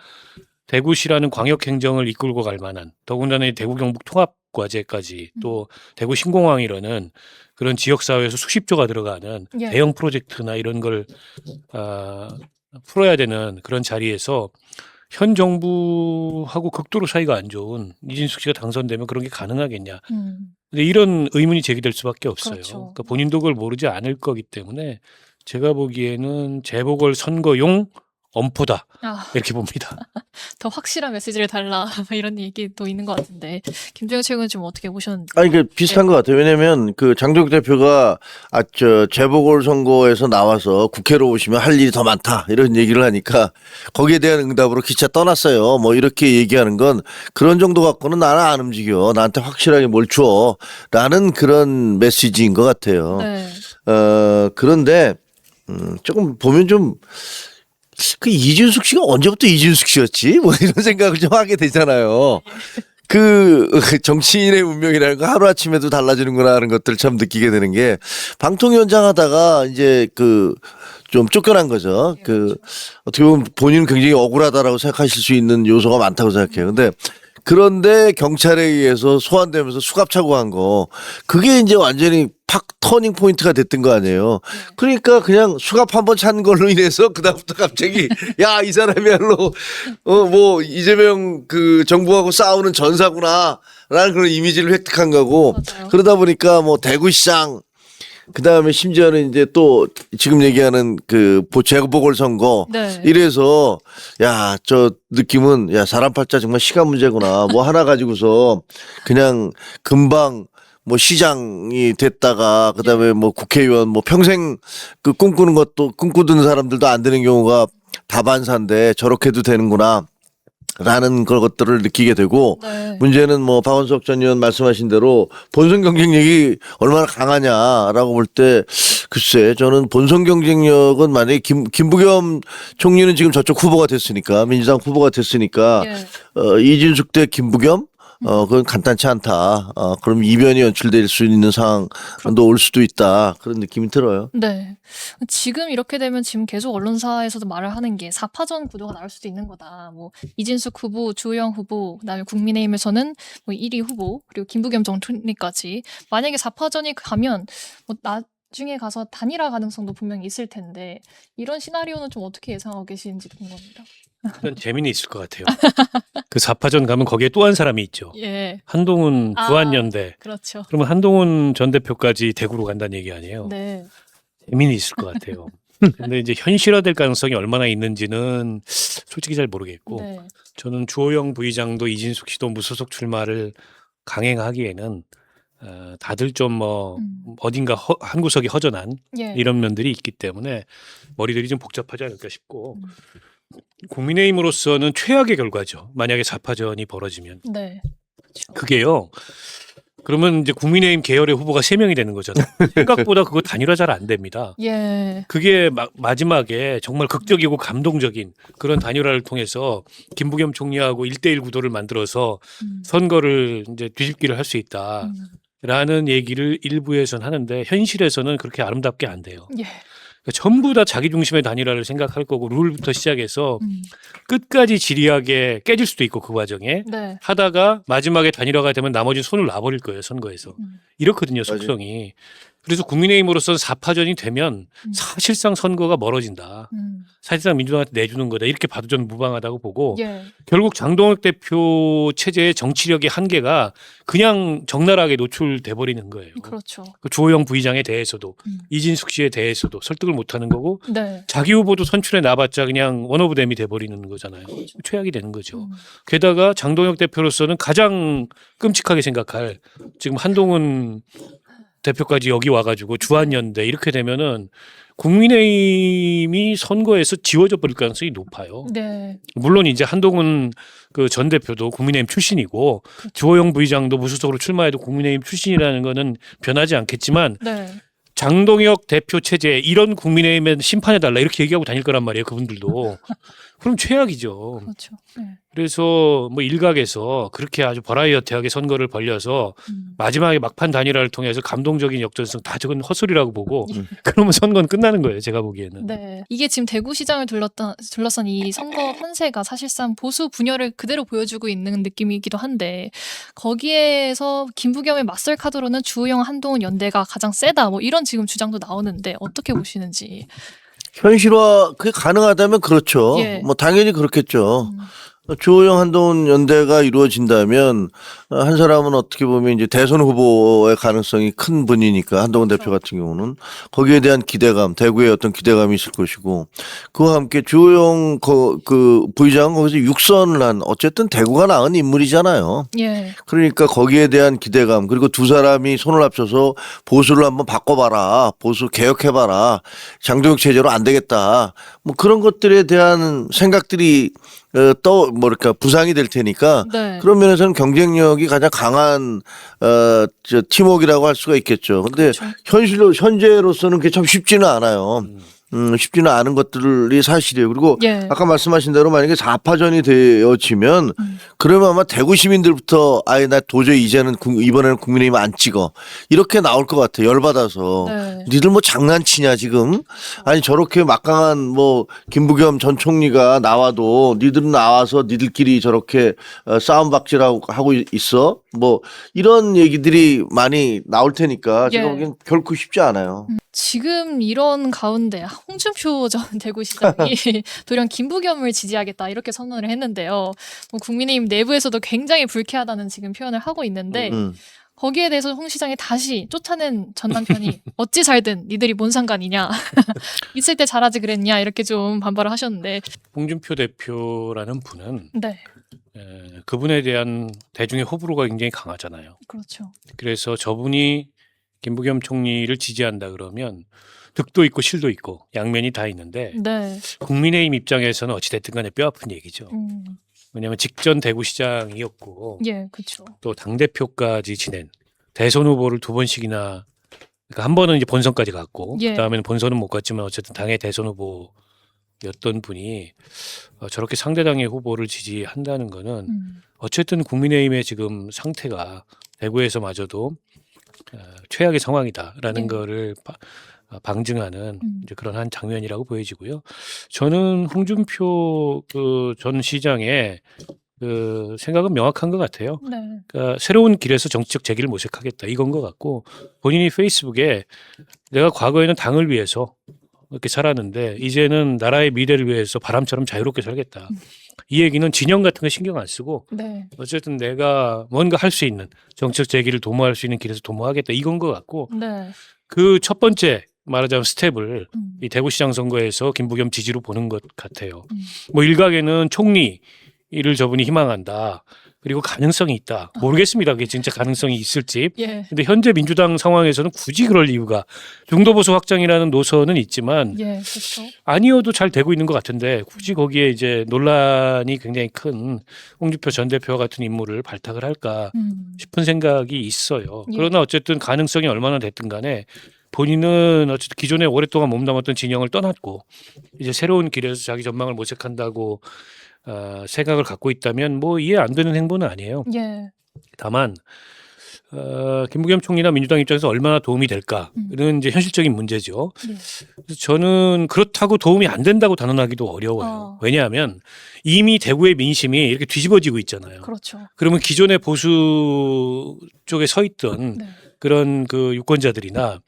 대구시라는 광역 행정을 이끌고 갈 만한 더군다나 대구 경북 통합 과제까지 또 대구 신공항이라는 그런 지역 사회에서 수십조가 들어가는 예. 대형 프로젝트나 이런 걸 풀어야 되는 그런 자리에서 현 정부하고 극도로 사이가 안 좋은 이진숙 씨가 당선되면 그런 게 가능하겠냐. 근데 이런 의문이 제기될 수밖에 없어요. 그렇죠. 그러니까 본인도 그걸 모르지 않을 거기 때문에 제가 보기에는 재보궐 선거용 엄포다 아 이렇게 봅니다. 더 확실한 메시지를 달라 이런 얘기도 있는 것 같은데 김종혁 최고는 좀 어떻게 보셨는지. 아니 그 비슷한 것 같아요. 왜냐면 그 장동혁 대표가 재보궐 선거에서 나와서 국회로 오시면 할 일이 더 많다 이런 얘기를 하니까 거기에 대한 응답으로 기차 떠났어요. 뭐 이렇게 얘기하는 건 그런 정도 갖고는 나는 안 움직여. 나한테 확실하게 뭘 줘라는 그런 메시지인 것 같아요. 네. 그런데 조금 보면 좀 그 이준숙 씨가 언제부터 이준숙 씨였지? 뭐 이런 생각을 좀 하게 되잖아요. 그 정치인의 운명이라는 거 하루아침에도 달라지는구나 하는 것들을 참 느끼게 되는 게 방통위원장 하다가 이제 그 좀 쫓겨난 거죠. 그 어떻게 보면 본인은 굉장히 억울하다라고 생각하실 수 있는 요소가 많다고 생각해요. 그런데 경찰에 의해서 소환되면서 수갑 차고 한 거 그게 이제 완전히 팍 터닝 포인트가 됐던 거 아니에요. 그러니까 그냥 수갑 한번 찬 걸로 인해서 그다음부터 갑자기 야, 이 사람이야말로 뭐 이재명 그 정부하고 싸우는 전사구나라는 그런 이미지를 획득한 거고 맞아요. 그러다 보니까 뭐 대구시장 그다음에 심지어는 이제 또 지금 얘기하는 그 재보궐선거 네. 이래서 야, 저 느낌은 야, 사람 팔자 정말 시간 문제구나. 뭐 하나 가지고서 그냥 금방 뭐 시장이 됐다가 그다음에 뭐 국회의원 뭐 평생 그 꿈꾸는 것도 꿈꾸던 사람들도 안 되는 경우가 다반사인데 저렇게도 되는구나. 라는 것들을 느끼게 되고 네. 문제는 뭐 박원석 전 의원 말씀하신 대로 본선 경쟁력이 얼마나 강하냐라고 볼 때 글쎄 저는 본선 경쟁력은 만약에 김부겸 총리는 지금 저쪽 후보가 됐으니까 민주당 후보가 됐으니까 예. 이준숙 대 김부겸 그건 간단치 않다. 그럼 이변이 연출될 수 있는 상황도 올 수도 있다. 그런 느낌이 들어요. 네. 지금 이렇게 되면 지금 계속 언론사에서도 말을 하는 게 4파전 구도가 나올 수도 있는 거다. 뭐 이진숙 후보, 주호영 후보, 그다음에 국민의힘에서는 뭐 1위 후보, 그리고 김부겸 전 총리까지 만약에 4파전이 가면 뭐 나중에 가서 단일화 가능성도 분명히 있을 텐데 이런 시나리오는 좀 어떻게 예상하고 계시는지 궁금합니다. 그런 재미는 있을 것 같아요. 그 4파전 가면 거기에 또 한 사람이 있죠. 예. 한동훈 주한연대. 그렇죠. 그러면 한동훈 전 대표까지 대구로 간다는 얘기 아니에요. 네. 재미는 있을 것 같아요. 근데 이제 현실화될 가능성이 얼마나 있는지는 솔직히 잘 모르겠고 네. 저는 주호영 부의장도 이진숙 씨도 무소속 출마를 강행하기에는 다들 좀 뭐 어딘가 한 구석이 허전한 예. 이런 면들이 있기 때문에 머리들이 좀 복잡하지 않을까 싶고 국민의힘으로서는 최악의 결과죠. 만약에 4파전이 벌어지면. 네. 그게요. 그러면 이제 국민의힘 계열의 후보가 3명이 되는 거잖아요. 생각보다 그거 단일화 잘 안 됩니다. 예. 그게 마지막에 정말 극적이고 감동적인 그런 단일화를 통해서 김부겸 총리하고 1대1 구도를 만들어서 선거를 이제 뒤집기를 할 수 있다라는 얘기를 일부에서는 하는데 현실에서는 그렇게 아름답게 안 돼요. 예. 그러니까 전부 다 자기 중심의 단일화를 생각할 거고 룰부터 시작해서 끝까지 지리하게 깨질 수도 있고 그 과정에 네. 하다가 마지막에 단일화가 되면 나머지 손을 놔버릴 거예요 선거에서. 이렇거든요 속성이. 그래서 국민의힘으로서는 4파전이 되면 사실상 선거가 멀어진다. 사실상 민주당한테 내주는 거다. 이렇게 봐도 저는 무방하다고 보고 예. 결국 장동혁 대표 체제의 정치력의 한계가 그냥 적나라하게 노출돼 버리는 거예요. 그렇죠. 그 주호영 부의장에 대해서도 이진숙 씨에 대해서도 설득을 못하는 거고 네. 자기 후보도 선출해 놔봤자 그냥 원오브댐이 돼버리는 거잖아요. 최악이 되는 거죠. 게다가 장동혁 대표로서는 가장 끔찍하게 생각할 지금 한동훈 대표까지 여기 와가지고 주한연대 이렇게 되면은 국민의힘이 선거에서 지워져 버릴 가능성이 높아요. 네. 물론 이제 한동훈 그 전 대표도 국민의힘 출신이고 주호영 부의장도 무소속으로 출마해도 국민의힘 출신이라는 거는 변하지 않겠지만 네. 장동혁 대표 체제 이런 국민의힘에 심판해달라 이렇게 얘기하고 다닐 거란 말이에요. 그분들도. 그럼 최악이죠. 그렇죠. 네. 그래서 뭐 일각에서 그렇게 아주 버라이어티하게 선거를 벌려서 마지막에 막판 단일화를 통해서 감동적인 역전성 다 저건 헛소리라고 보고 그러면 선거는 끝나는 거예요. 제가 보기에는. 네. 이게 지금 대구시장을 둘러싼 이 선거 판세가 사실상 보수 분열을 그대로 보여주고 있는 느낌이기도 한데 거기에서 김부겸의 맞설 카드로는 주호영 한동훈 연대가 가장 세다 뭐 이런 지금 주장도 나오는데 어떻게 보시는지. 현실화 그게 가능하다면 그렇죠. 예. 뭐 당연히 그렇겠죠. 주호영 한동훈 연대가 이루어진다면 한 사람은 어떻게 보면 이제 대선 후보의 가능성이 큰 분이니까 한동훈 그렇죠. 대표 같은 경우는 거기에 대한 기대감, 대구의 어떤 기대감이 있을 것이고 그와 함께 주호영 그 부의장은 거기서 육선을 한 어쨌든 대구가 낳은 인물이잖아요. 예. 그러니까 거기에 대한 기대감 그리고 두 사람이 손을 합쳐서 보수를 한번 바꿔봐라, 보수 개혁해봐라, 장동혁 체제로 안 되겠다, 뭐 그런 것들에 대한 생각들이 뭐랄까 부상이 될 테니까 네. 그런 면에서는 경쟁력이 가장 강한 팀워크라고 할 수가 있겠죠. 근데 그렇죠. 현재로서는 그게 참 쉽지는 않아요. 쉽지는 않은 것들이 사실이에요. 그리고 예. 아까 말씀하신 대로 만약에 4파전이 되어지면 그러면 아마 대구 시민들부터 아예 나 도저히 이번에는 국민의힘 안 찍어 이렇게 나올 것 같아. 열받아서. 네. 니들 뭐 장난치냐 지금. 아니 저렇게 막강한 뭐 김부겸 전 총리가 나와도 니들은 나와서 니들끼리 저렇게 싸움박질하고 하고 있어. 뭐 이런 얘기들이 많이 나올 테니까 제가 예. 보기엔 결코 쉽지 않아요. 지금 이런 가운데 홍준표 전 대구시장이 돌연 김부겸을 지지하겠다 이렇게 선언을 했는데요. 뭐 국민의힘 내부에서도 굉장히 불쾌하다는 지금 표현을 하고 있는데 거기에 대해서 홍 시장이 다시 쫓아낸 전 남편이 어찌 살든 니들이 뭔 상관이냐 있을 때 잘하지 그랬냐 이렇게 좀 반발을 하셨는데 홍준표 대표라는 분은 네 그분에 대한 대중의 호불호가 굉장히 강하잖아요. 그렇죠. 그래서 저분이 김부겸 총리를 지지한다 그러면 득도 있고 실도 있고 양면이 다 있는데 네. 국민의힘 입장에서는 어찌됐든 간에 뼈아픈 얘기죠. 음. 왜냐하면 직전 대구시장이었고 예, 그렇죠. 또 당대표까지 지낸 대선 후보를 2번씩이나 그러니까 한 번은 이제 본선까지 갔고 예. 그다음에는 본선은 못 갔지만 어쨌든 당의 대선 후보였던 분이 저렇게 상대당의 후보를 지지한다는 거는 어쨌든 국민의힘의 지금 상태가 대구에서마저도 최악의 상황이다라는 예. 거를 방증하는 이제 그런 한 장면이라고 보여지고요. 저는 홍준표 그 전 시장의 그 생각은 명확한 것 같아요. 네. 그러니까 새로운 길에서 정치적 재기를 모색하겠다 이건 것 같고 본인이 페이스북에 내가 과거에는 당을 위해서 이렇게 살았는데 이제는 나라의 미래를 위해서 바람처럼 자유롭게 살겠다. 이 얘기는 진영 같은 거 신경 안 쓰고 네. 어쨌든 내가 뭔가 할 수 있는 정치적 재기를 도모할 수 있는 길에서 도모하겠다 이건 것 같고 네. 그 첫 번째 말하자면 스텝을 음. 이 대구시장 선거에서 김부겸 지지로 보는 것 같아요. 뭐 일각에는 총리를 저분이 희망한다. 그리고 가능성이 있다. 모르겠습니다. 그게 진짜 가능성이 있을지. 예. 근데 현재 민주당 상황에서는 굳이 그럴 이유가 중도보수 확장이라는 노선은 있지만 예, 그렇죠. 아니어도 잘 되고 있는 것 같은데 굳이 거기에 이제 논란이 굉장히 큰 홍준표 전 대표와 같은 인물을 발탁을 할까 싶은 생각이 있어요. 예. 그러나 어쨌든 가능성이 얼마나 됐든 간에 본인은 어쨌든 기존에 오랫동안 몸담았던 진영을 떠났고 이제 새로운 길에서 자기 전망을 모색한다고 생각을 갖고 있다면 뭐 이해 안 되는 행보는 아니에요. 예. 다만 김부겸 총리나 민주당 입장에서 얼마나 도움이 될까는 이제 현실적인 문제죠. 네. 그래서 저는 그렇다고 도움이 안 된다고 단언하기도 어려워요. 왜냐하면 이미 대구의 민심이 이렇게 뒤집어지고 있잖아요. 그렇죠. 그러면 기존의 보수 쪽에 서 있던 네. 그런 그 유권자들이나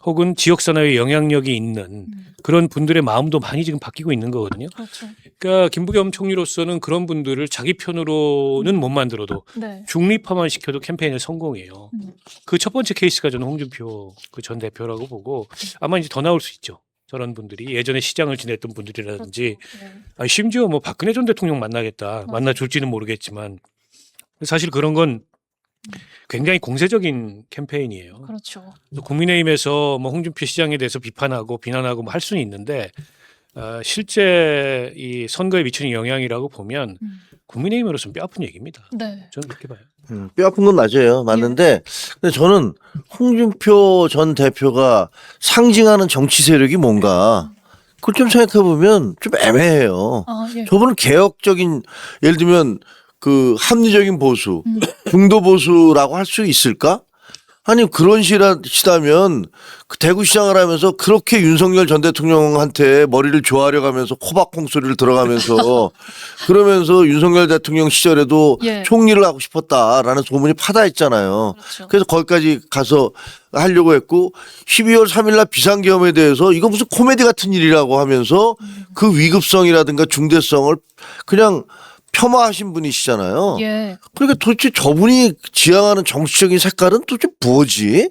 혹은 지역 산업에 영향력이 있는 그런 분들의 마음도 많이 지금 바뀌고 있는 거거든요. 그렇죠. 그러니까 김부겸 총리로서는 그런 분들을 자기 편으로는 못 만들어도 네. 중립화만 시켜도 캠페인을 성공해요. 그 첫 번째 케이스가 저는 홍준표 그 전 대표라고 보고 아마 이제 더 나올 수 있죠. 저런 분들이 예전에 시장을 지냈던 분들이라든지 그렇죠. 네. 아니, 심지어 뭐 박근혜 전 대통령 만나겠다. 맞아요. 만나줄지는 모르겠지만 사실 그런 건 굉장히 공세적인 캠페인이에요. 그렇죠. 그래서 국민의힘에서 뭐 홍준표 시장에 대해서 비판하고 비난하고 뭐 할 수는 있는데 실제 이 선거에 미치는 영향이라고 보면 국민의힘으로서는 뼈아픈 얘기입니다. 네. 저는 그렇게 봐요. 뼈 아픈 건 맞아요. 맞는데 근데 저는 홍준표 전 대표가 상징하는 정치 세력이 뭔가 그걸 좀 생각해 보면 좀 애매해요. 아, 예. 저분은 개혁적인 예를 들면 그 합리적인 보수, 중도 보수라고 할 수 있을까? 아니 그런 시다면 그 대구시장을 하면서 그렇게 윤석열 전 대통령한테 머리를 조아려 가면서 코박콩 소리를 들어가면서 그러면서 윤석열 대통령 시절에도 예. 총리를 하고 싶었다라는 소문이 파다했잖아요. 그렇죠. 그래서 거기까지 가서 하려고 했고 12월 3일 날 비상계엄에 대해서 이거 무슨 코미디 같은 일이라고 하면서 그 위급성이라든가 중대성을 그냥 폄하하신 분이시잖아요. 예. 그러니까 도대체 저분이 지향하는 정치적인 색깔은 도대체 뭐지?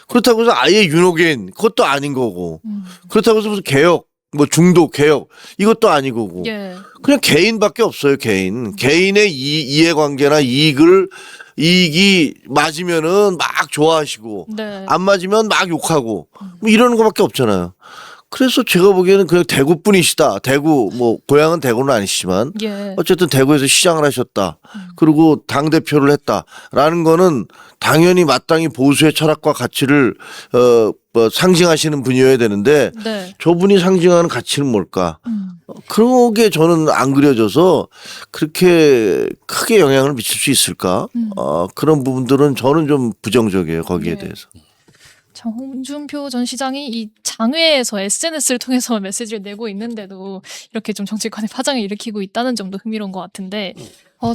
그렇다고 해서 아예 윤호개인 그것도 아닌 거고 그렇다고 해서 무슨 개혁 뭐 중도 개혁 이것도 아니고 예. 그냥 개인밖에 없어요. 개인의 이해관계나 이익이 맞으면은 막 좋아하시고 네. 안 맞으면 막 욕하고 뭐 이러는 거밖에 없잖아요. 그래서 제가 보기에는 그냥 대구 분이시다. 대구 뭐 고향은 대구는 아니시지만 예. 어쨌든 대구에서 시장을 하셨다. 그리고 당 대표를 했다라는 거는 당연히 마땅히 보수의 철학과 가치를 뭐 상징하시는 분이어야 되는데 네. 저분이 상징하는 가치는 뭘까? 그게 저는 안 그려져서 그렇게 크게 영향을 미칠 수 있을까? 그런 부분들은 저는 좀 부정적이에요. 거기에 네. 대해서. 홍준표 전 시장이 이 장외에서 SNS를 통해서 메시지를 내고 있는데도 이렇게 좀 정치권에 파장을 일으키고 있다는 점도 흥미로운 것 같은데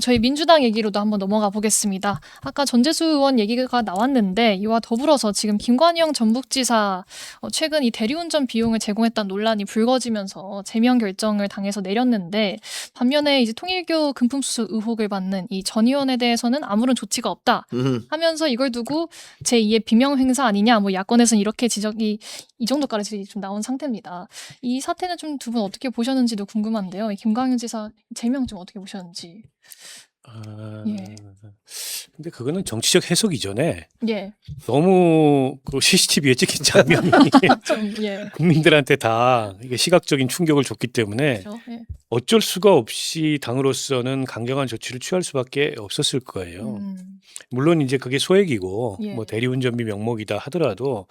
저희 민주당 얘기로도 한번 넘어가 보겠습니다. 아까 전재수 의원 얘기가 나왔는데 이와 더불어서 지금 김관영 전북지사 최근 이 대리운전 비용을 제공했다는 논란이 불거지면서 제명 결정을 당해서 내렸는데 반면에 이제 통일교 금품수수 의혹을 받는 이 전 의원에 대해서는 아무런 조치가 없다 하면서 이걸 두고 제2의 비명 행사 아니냐 뭐 야권에서는 이렇게 지적이 이 정도까지 좀 나온 상태입니다. 이 사태는 좀 두 분 어떻게 보셨는지도 궁금한데요. 이 김광현 지사 제명 좀 어떻게 보셨는지. 예. 근데 그거는 정치적 해석 이전에 예. 너무 그 CCTV에 찍힌 장면이 좀 예. 국민들한테 다 이게 시각적인 충격을 줬기 때문에 그렇죠. 예. 어쩔 수가 없이 당으로서는 강경한 조치를 취할 수밖에 없었을 거예요. 물론 이제 그게 소액이고 예. 뭐 대리운전비 명목이다 하더라도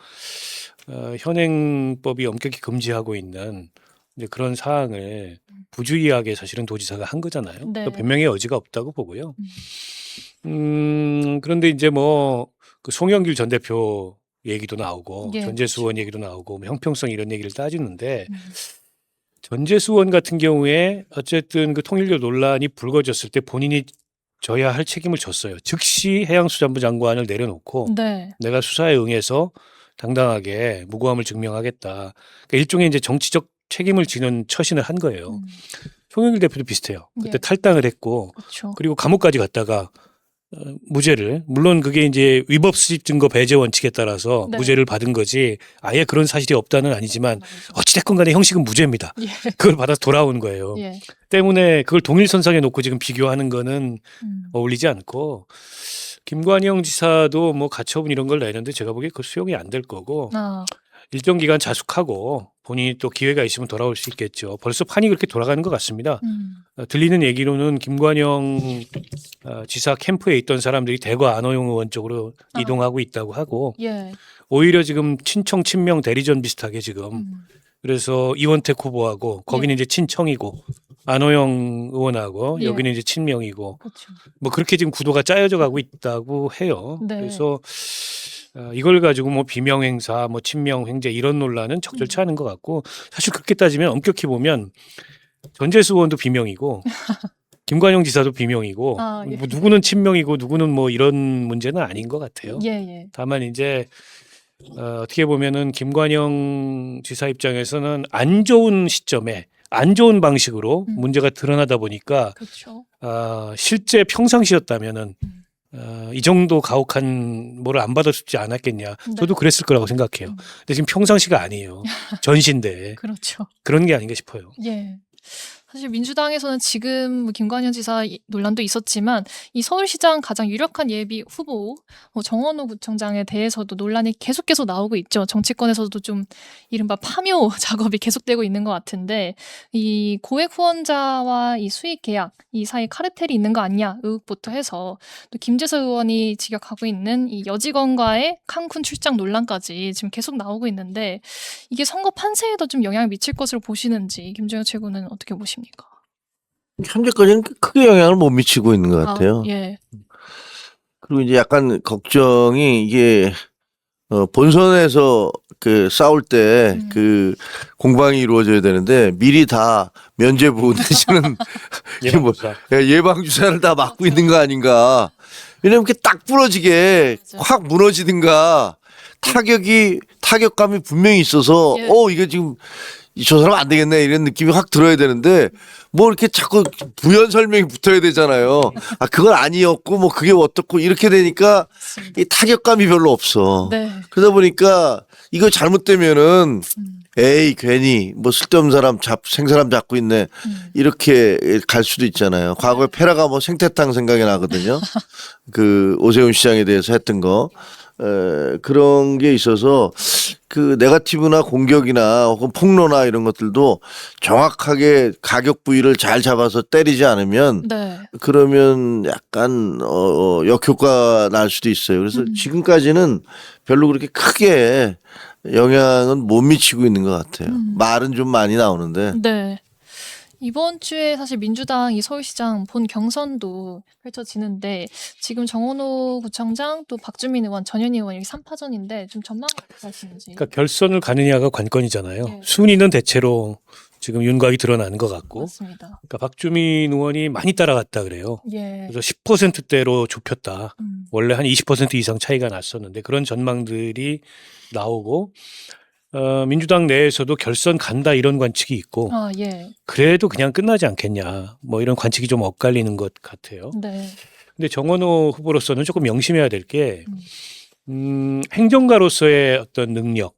현행법이 엄격히 금지하고 있는 이제 그런 사항을 부주의하게 사실은 도지사가 한 거잖아요. 네. 또 변명의 여지가 없다고 보고요. 그런데 이제 뭐 그 송영길 전 대표 얘기도 나오고 예, 전재수 의원 얘기도 나오고 뭐 형평성 이런 얘기를 따지는데 전재수 의원 같은 경우에 어쨌든 그 통일교 논란이 불거졌을 때 본인이 져야 할 책임을 졌어요. 즉시 해양수산부 장관을 내려놓고 네. 내가 수사에 응해서 당당하게 무고함을 증명하겠다. 그러니까 일종의 이제 정치적 책임을 지는 처신을 한 거예요. 송영길 대표도 비슷해요. 그때 예. 탈당을 했고 그렇죠. 그리고 감옥까지 갔다가 무죄를 물론 그게 이제 위법 수집 증거 배제 원칙에 따라서 네. 무죄를 받은 거지 아예 그런 사실이 없다는 아니지만 어찌됐건 간에 형식은 무죄입니다. 예. 그걸 받아서 돌아온 거예요. 예. 때문에 그걸 동일선상에 놓고 지금 비교하는 거는 음. 어울리지 않고 김관영 지사도 뭐 가처분 이런 걸 내는데 제가 보기에 그 수용이 안 될 거고 아. 일정 기간 자숙하고 본인이 또 기회가 있으면 돌아올 수 있겠죠. 벌써 판이 그렇게 돌아가는 것 같습니다. 들리는 얘기로는 김관영 지사 캠프에 있던 사람들이 대구 안호영 의원 쪽으로 이동하고 있다고 하고 예. 오히려 지금 친청 친명 대리전 비슷하게 지금 그래서 이원택 후보하고 거기는 이제 친청이고 안호영 의원하고 예. 여기는 이제 친명이고 그렇죠. 뭐 그렇게 지금 구도가 짜여져 가고 있다고 해요. 네. 그래서 이걸 가지고 뭐 비명 행사, 뭐 친명 횡재 이런 논란은 적절치 않은 것 같고 사실 그렇게 따지면 엄격히 보면 전재수 의원도 비명이고 김관영 지사도 비명이고 아, 예. 뭐 누구는 친명이고 누구는 뭐 이런 문제는 아닌 것 같아요. 예, 예. 다만 이제 어떻게 보면은 김관영 지사 입장에서는 안 좋은 시점에 안 좋은 방식으로 문제가 드러나다 보니까 그렇죠. 실제 평상시였다면은 이 정도 가혹한 뭐를 안 받아주지 않았겠냐. 저도 그랬을 거라고 생각해요. 근데 지금 평상시가 아니에요. 전시인데 그렇죠. 그런 게 아닌가 싶어요. 예. 사실 민주당에서는 지금 뭐 김관현 지사 논란도 있었지만 이 서울시장 가장 유력한 예비 후보 정원호 구청장에 대해서도 논란이 계속 나오고 있죠. 정치권에서도 좀 이른바 파묘 작업이 계속되고 있는 것 같은데 이 고액 후원자와 이 수익 계약 이 사이 카르텔이 있는 거 아니냐 의혹부터 해서 또 김재석 의원이 직역하고 있는 이 여직원과의 칸쿤 출장 논란까지 지금 계속 나오고 있는데 이게 선거 판세에도 좀 영향을 미칠 것으로 보시는지 김정현 최고는 어떻게 보십니까? 현재까지는 크게 영향을 못 미치고 있는 것 같아요. 예. 그리고 이제 약간 걱정이 이게 본선에서 그 싸울 때 그 공방이 이루어져야 되는데 미리 다 면죄부 내지는 이게 뭐 예방 주사를 다 맞고 있는 거 아닌가? 왜냐면 이렇게 딱 부러지게 확 무너지든가 타격감이 분명히 있어서 예. 이게 지금 저 사람 안 되겠네 이런 느낌이 확 들어야 되는데 뭐 이렇게 자꾸 부연 설명이 붙어야 되잖아요. 아 그건 아니었고 뭐 그게 어떻고 이렇게 되니까 이 타격감이 별로 없어. 네. 그러다 보니까 이거 잘못되면은 에이 괜히 뭐 쓸데없는 사람 생사람 잡고 있네 이렇게 갈 수도 있잖아요. 과거에 페라가 뭐 생태탕 생각이 나거든요. 그 오세훈 시장에 대해서 했던 거 그런 게 있어서 그 네거티브나 공격이나 혹은 폭로나 이런 것들도 정확하게 가격 부위를 잘 잡아서 때리지 않으면 네. 그러면 약간 역효과 날 수도 있어요. 그래서 지금까지는 별로 그렇게 크게 영향은 못 미치고 있는 것 같아요. 말은 좀 많이 나오는데. 네. 이번 주에 사실 민주당이 서울시장 본 경선도 펼쳐지는데 지금 정원호 구청장 또 박주민 의원, 전현희 의원 이렇게 3파전인데 좀 전망 어떻게 하시는지. 그러니까 결선을 가느냐가 관건이잖아요. 네. 순위는 대체로 지금 윤곽이 드러나는 것 같고, 맞습니다. 그러니까 박주민 의원이 많이 따라갔다 그래요. 예. 그래서 10%대로 좁혔다. 음. 원래 한 20% 이상 차이가 났었는데 그런 전망들이 나오고 민주당 내에서도 결선 간다 이런 관측이 있고 아, 예. 그래도 그냥 끝나지 않겠냐 뭐 이런 관측이 좀 엇갈리는 것 같아요. 네. 근데 정원호 후보로서는 조금 명심해야 될 게 행정가로서의 어떤 능력,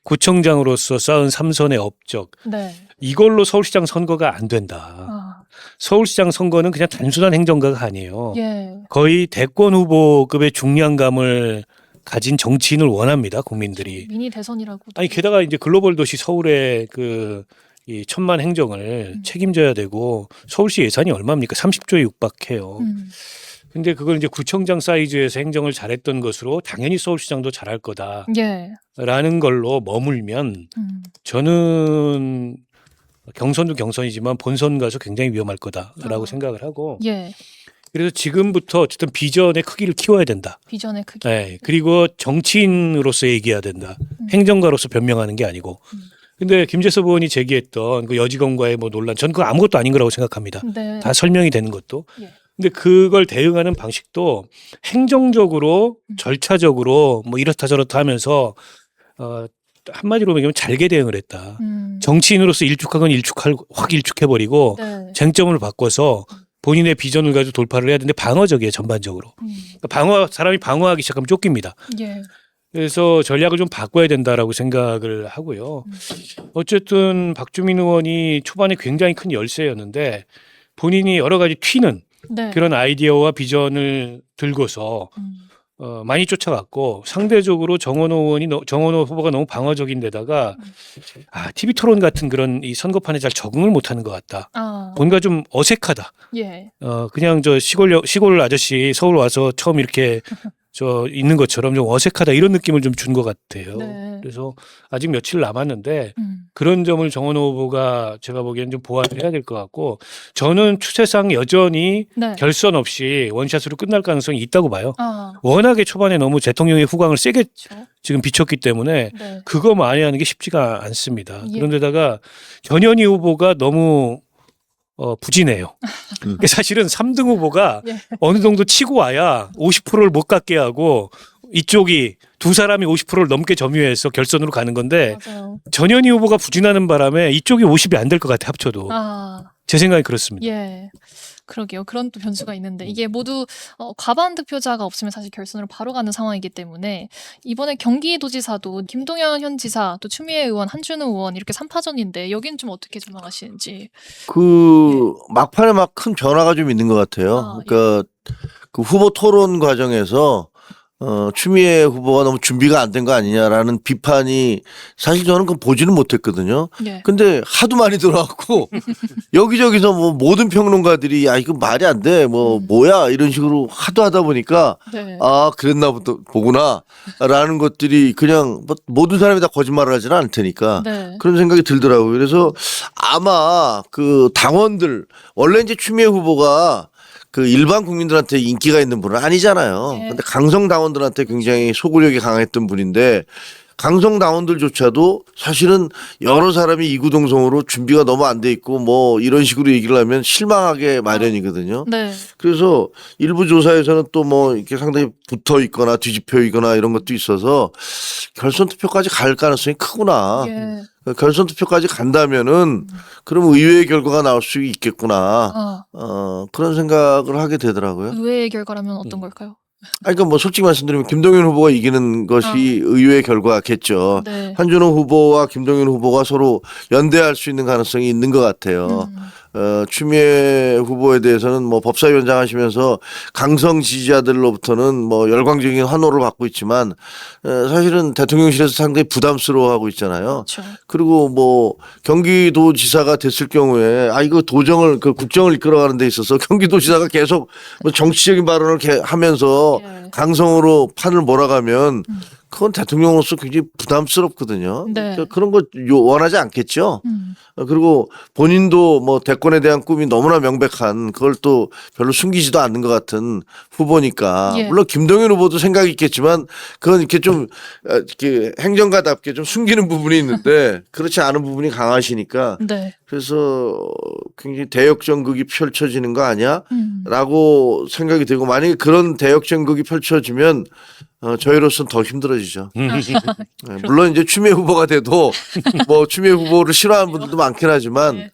구청장으로서 쌓은 삼선의 업적 네. 이걸로 서울시장 선거가 안 된다. 아, 서울시장 선거는 그냥 단순한 행정가가 아니에요. 예. 거의 대권 후보급의 중량감을 가진 정치인을 원합니다, 국민들이. 미니 대선이라고. 아니 게다가 이제 글로벌 도시 서울의 그 이 천만 행정을 책임져야 되고 서울시 예산이 얼마입니까? 30조에 육박해요. 근데 그걸 이제 구청장 사이즈에서 행정을 잘했던 것으로 당연히 서울시장도 잘할 거다라는 예. 걸로 머물면 저는 경선도 경선이지만 본선 가서 굉장히 위험할 거다라고 생각을 하고 예. 그래서 지금부터 어쨌든 비전의 크기를 키워야 된다. 비전의 크기. 네, 그리고 정치인으로서 얘기해야 된다. 행정가로서 변명하는 게 아니고. 근데 김재섭 의원이 제기했던 그 여직원과의 뭐 논란, 전 그거 아무것도 아닌 거라고 생각합니다. 네. 다 설명이 되는 것도. 예. 근데 그걸 대응하는 방식도 행정적으로 절차적으로 뭐 이렇다 저렇다 하면서 한마디로 얘기하면 잘게 대응을 했다. 정치인으로서 일축하건 확 일축해버리고 네. 쟁점을 바꿔서 본인의 비전을 가지고 돌파를 해야 되는데 방어적이에요, 전반적으로. 그러니까 사람이 방어하기 시작하면 쫓깁니다. 예. 그래서 전략을 좀 바꿔야 된다라고 생각을 하고요. 어쨌든 박주민 의원이 초반에 굉장히 큰 열세였는데 본인이 여러 가지 튀는 네. 그런 아이디어와 비전을 들고서 많이 쫓아갔고 상대적으로 정원호 후보가 너무 방어적인 데다가 TV 토론 같은 그런 이 선거판에 잘 적응을 못하는 것 같다. 아, 뭔가 좀 어색하다. 예. 그냥 저 시골 아저씨 서울 와서 처음 이렇게 저 있는 것처럼 좀 어색하다 이런 느낌을 좀 준 것 같아요. 네. 그래서 아직 며칠 남았는데 그런 점을 정원호 후보가 제가 보기엔 좀 보완을 해야 될 것 같고 저는 추세상 여전히 네. 결선 없이 원샷으로 끝날 가능성이 있다고 봐요. 아, 워낙에 초반에 너무 대통령의 후광을 세게 그렇죠. 지금 비췄기 때문에 네. 그거 많이 하는 게 쉽지가 않습니다. 예. 그런데다가 전현희 후보가 너무 부진해요. 그러니까 사실은 3등 후보가 예. 어느 정도 치고 와야 50%를 못 갖게 하고 이쪽이 두 사람이 50%를 넘게 점유해서 결선으로 가는 건데 맞아요. 전현희 후보가 부진하는 바람에 이쪽이 50이 안 될 것 같아 합쳐도. 아, 제 생각이 그렇습니다. 예. 그러게요. 그런 또 변수가 있는데 이게 모두 과반 득표자가 없으면 사실 결선으로 바로 가는 상황이기 때문에 이번에 경기도지사도 김동연 현 지사 또 추미애 의원 한준우 의원 이렇게 3파전인데 여기는 좀 어떻게 전망하시는지. 그 막판에 막 큰 변화가 좀 있는 것 같아요. 아, 그러니까 그 후보 토론 과정에서 추미애 후보가 너무 준비가 안 된 거 아니냐라는 비판이 사실 저는 그 보지는 못했거든요. 예. 근데 하도 많이 들어왔고 여기저기서 뭐 모든 평론가들이 야 이거 말이 안 돼 뭐야 이런 식으로 하도 하다 보니까 네. 아 그랬나 보구나라는 것들이 그냥 뭐 모든 사람이 다 거짓말을 하지는 않을 테니까 네. 그런 생각이 들더라고요. 그래서 아마 그 당원들 원래 이제 추미애 후보가 그 일반 국민들한테 인기가 있는 분은 아니잖아요. 네. 근데 강성 당원들한테 굉장히 소구력이 강했던 분인데 강성 당원들조차도 사실은 여러 사람이 이구동성으로 준비가 너무 안 돼 있고 뭐 이런 식으로 얘기를 하면 실망하게 마련이거든요. 네. 그래서 일부 조사에서는 또 뭐 이렇게 상당히 붙어 있거나 뒤집혀 있거나 이런 것도 있어서 결선 투표까지 갈 가능성이 크구나. 예. 결선 투표까지 간다면은 그럼 의외의 결과가 나올 수 있겠구나. 그런 생각을 하게 되더라고요. 의외의 결과라면 어떤 걸까요? 그러니까 뭐 솔직히 말씀드리면 김동연 후보가 이기는 것이 의외의 결과겠죠. 네. 한준호 후보와 김동연 후보가 서로 연대할 수 있는 가능성이 있는 것 같아요. 추미애 후보에 대해서는 뭐 법사위원장 하시면서 강성 지지자들로부터는 뭐 열광적인 환호를 받고 있지만 사실은 대통령실에서 상당히 부담스러워하고 있잖아요. 그렇죠. 그리고 뭐 경기도지사가 됐을 경우에 이거 도정을 그 국정을 이끌어가는 데 있어서 경기도지사가 계속 뭐 정치적인 발언을 하면서 예. 강성으로 판을 몰아가면 그건 대통령으로서 굉장히 부담스럽거든요. 네. 그러니까 그런 거 원하지 않겠죠. 그리고 본인도 뭐 대권에 대한 꿈이 너무나 명백한 그걸 또 별로 숨기지도 않는 것 같은 후보니까 예. 물론 김동연 후보도 생각이 있겠지만 그건 이렇게 좀 이렇게 행정가답게 좀 숨기는 부분이 있는데 그렇지 않은 부분이 강하시니까 네. 그래서 굉장히 대역전극이 펼쳐지는 거 아니야? 라고 생각이 되고 만약에 그런 대역전극이 펼쳐지면 저희로서는 더 힘들어지죠. 네, 물론 이제 추미애 후보가 돼도 뭐 추미애 후보를 싫어하는 분들도 많긴 하지만 네.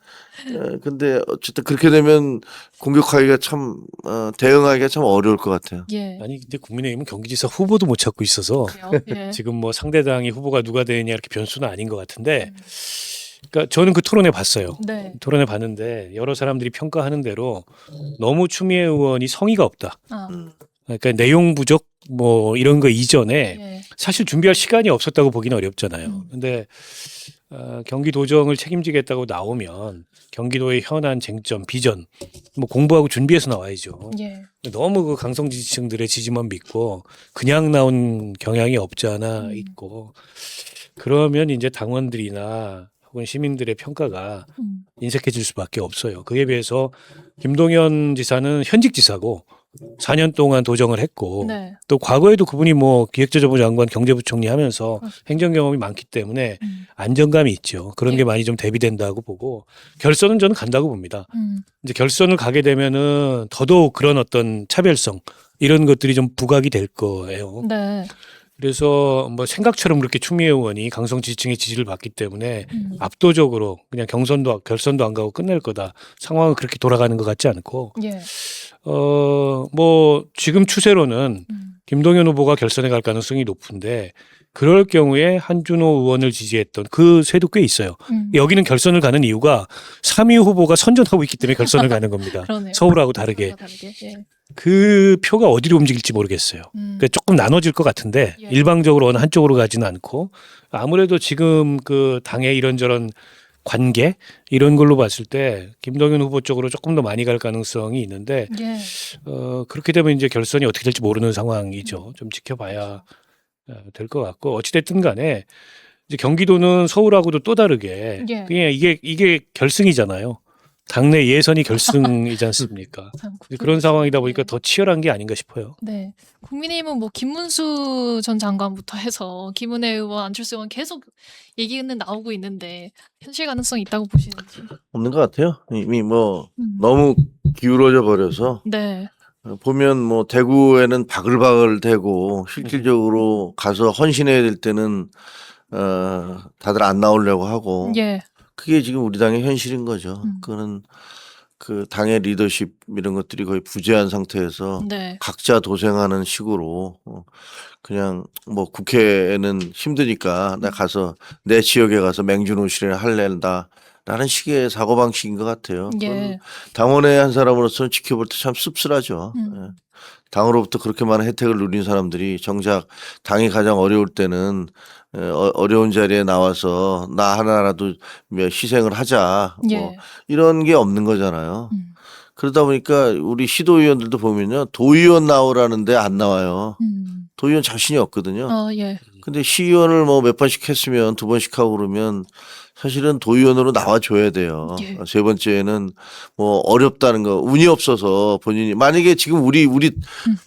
근데 어쨌든 그렇게 되면 공격하기가 참 대응하기가 참 어려울 것 같아요. 예. 아니 근데 국민의힘은 경기지사 후보도 못 찾고 있어서 그래요? 예. 지금 뭐 상대당이 후보가 누가 되느냐 이렇게 변수는 아닌 것 같은데 그러니까 저는 그 토론회 봤어요. 네. 토론회 봤는데 여러 사람들이 평가하는 대로 너무 추미애 의원이 성의가 없다. 그러니까 내용 부족 뭐 이런 거 이전에 예. 사실 준비할 시간이 없었다고 보기는 어렵잖아요. 근데 경기도정을 책임지겠다고 나오면 경기도의 현안 쟁점 비전 뭐 공부하고 준비해서 나와야죠. 예. 너무 그 강성 지지층들의 지지만 믿고 그냥 나온 경향이 없지 않아 있고 그러면 이제 당원들이나 혹은 시민들의 평가가 인색해질 수밖에 없어요. 그에 비해서 김동연 지사는 현직 지사고 4년 동안 도정을 했고 네. 또 과거에도 그분이 뭐 기획재정부 장관 경제부총리 하면서 행정 경험이 많기 때문에 안정감이 있죠. 그런 게 예. 많이 좀 대비된다고 보고 결선은 저는 간다고 봅니다. 이제 결선을 가게 되면은 더더욱 그런 어떤 차별성 이런 것들이 좀 부각이 될 거예요. 네. 그래서 뭐 생각처럼 그렇게 추미애 의원이 강성 지지층의 지지를 받기 때문에 압도적으로 그냥 결선도 안 가고 끝낼 거다. 상황은 그렇게 돌아가는 것 같지 않고 예. 뭐 지금 추세로는 김동연 후보가 결선에 갈 가능성이 높은데 그럴 경우에 한준호 의원을 지지했던 그 세도 꽤 있어요. 여기는 결선을 가는 이유가 3위 후보가 선전하고 있기 때문에 결선을 가는 겁니다. 그러네요. 서울하고 다르게. 예. 그 표가 어디로 움직일지 모르겠어요. 그러니까 조금 나눠질 것 같은데 예. 일방적으로 어느 한쪽으로 가지는 않고 아무래도 지금 그 당의 이런저런 관계 이런 걸로 봤을 때 김동연 후보 쪽으로 조금 더 많이 갈 가능성이 있는데 예. 그렇게 되면 이제 결선이 어떻게 될지 모르는 상황이죠. 좀 지켜봐야 될 것 같고 어찌됐든 간에 이제 경기도는 서울하고도 또 다르게 예. 그냥 이게 결승이잖아요. 당내 예선이 결승이지 않습니까? 참 그런 상황이다 보니까 더 치열한 게 아닌가 싶어요. 네. 국민의힘은 뭐 김문수 전 장관부터 해서 김은혜 의원, 안철수 의원 계속 얘기는 나오고 있는데 현실 가능성이 있다고 보시는지. 없는 것 같아요. 이미 뭐 너무 기울어져 버려서 네. 보면 뭐 대구에는 바글바글 대고 실질적으로 가서 헌신해야 될 때는 다들 안 나오려고 하고 예. 그게 지금 우리 당의 현실인 거죠. 그거는 그 당의 리더십 이런 것들이 거의 부재한 상태에서 네. 각자 도생하는 식으로 그냥 뭐 국회에는 힘드니까 나 가서 내 지역에 가서 맹주노실에 할랜다. 라는 식의 사고방식인 것 같아요. 예. 당원의 한 사람으로서는 지켜볼 때 참 씁쓸하죠. 예. 당으로부터 그렇게 많은 혜택을 누린 사람들이 정작 당이 가장 어려울 때는 어려운 자리에 나와서 나 하나라도 희생을 하자. 예. 뭐 이런 게 없는 거잖아요. 그러다 보니까 우리 시도의원들도 보면요. 도의원 나오라는데 안 나와요. 도의원 자신이 없거든요. 예. 근데 시의원을 뭐 몇 번씩 했으면 두 번씩 하고 그러면 사실은 도의원으로 나와줘야 돼요. 예. 세 번째는 뭐 어렵다는 거 운이 없어서 본인이 만약에 지금 우리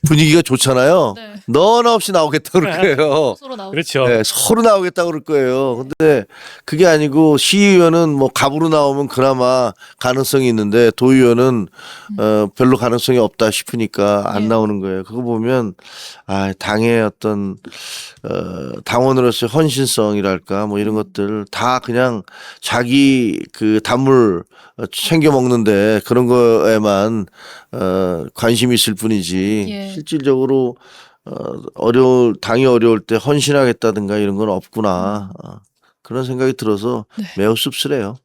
분위기가 좋잖아요. 네. 너나 없이 나오겠다 그럴 거예요. 서로 나오고. 그렇죠. 네, 서로 나오겠다 그럴 거예요. 근데 그게 아니고 시의원은 뭐 갑으로 나오면 그나마 가능성이 있는데 도의원은 별로 가능성이 없다 싶으니까 안 예. 나오는 거예요. 그거 보면 당의 어떤 당원으로서의 헌신성이랄까 뭐 이런 것들 다 그냥 그냥 자기 그 단물 챙겨 먹는데 그런 거에만 관심이 있을 뿐이지 예. 실질적으로 당이 어려울 때 헌신하겠다든가 이런 건 없구나. 그런 생각이 들어서 네. 매우 씁쓸해요.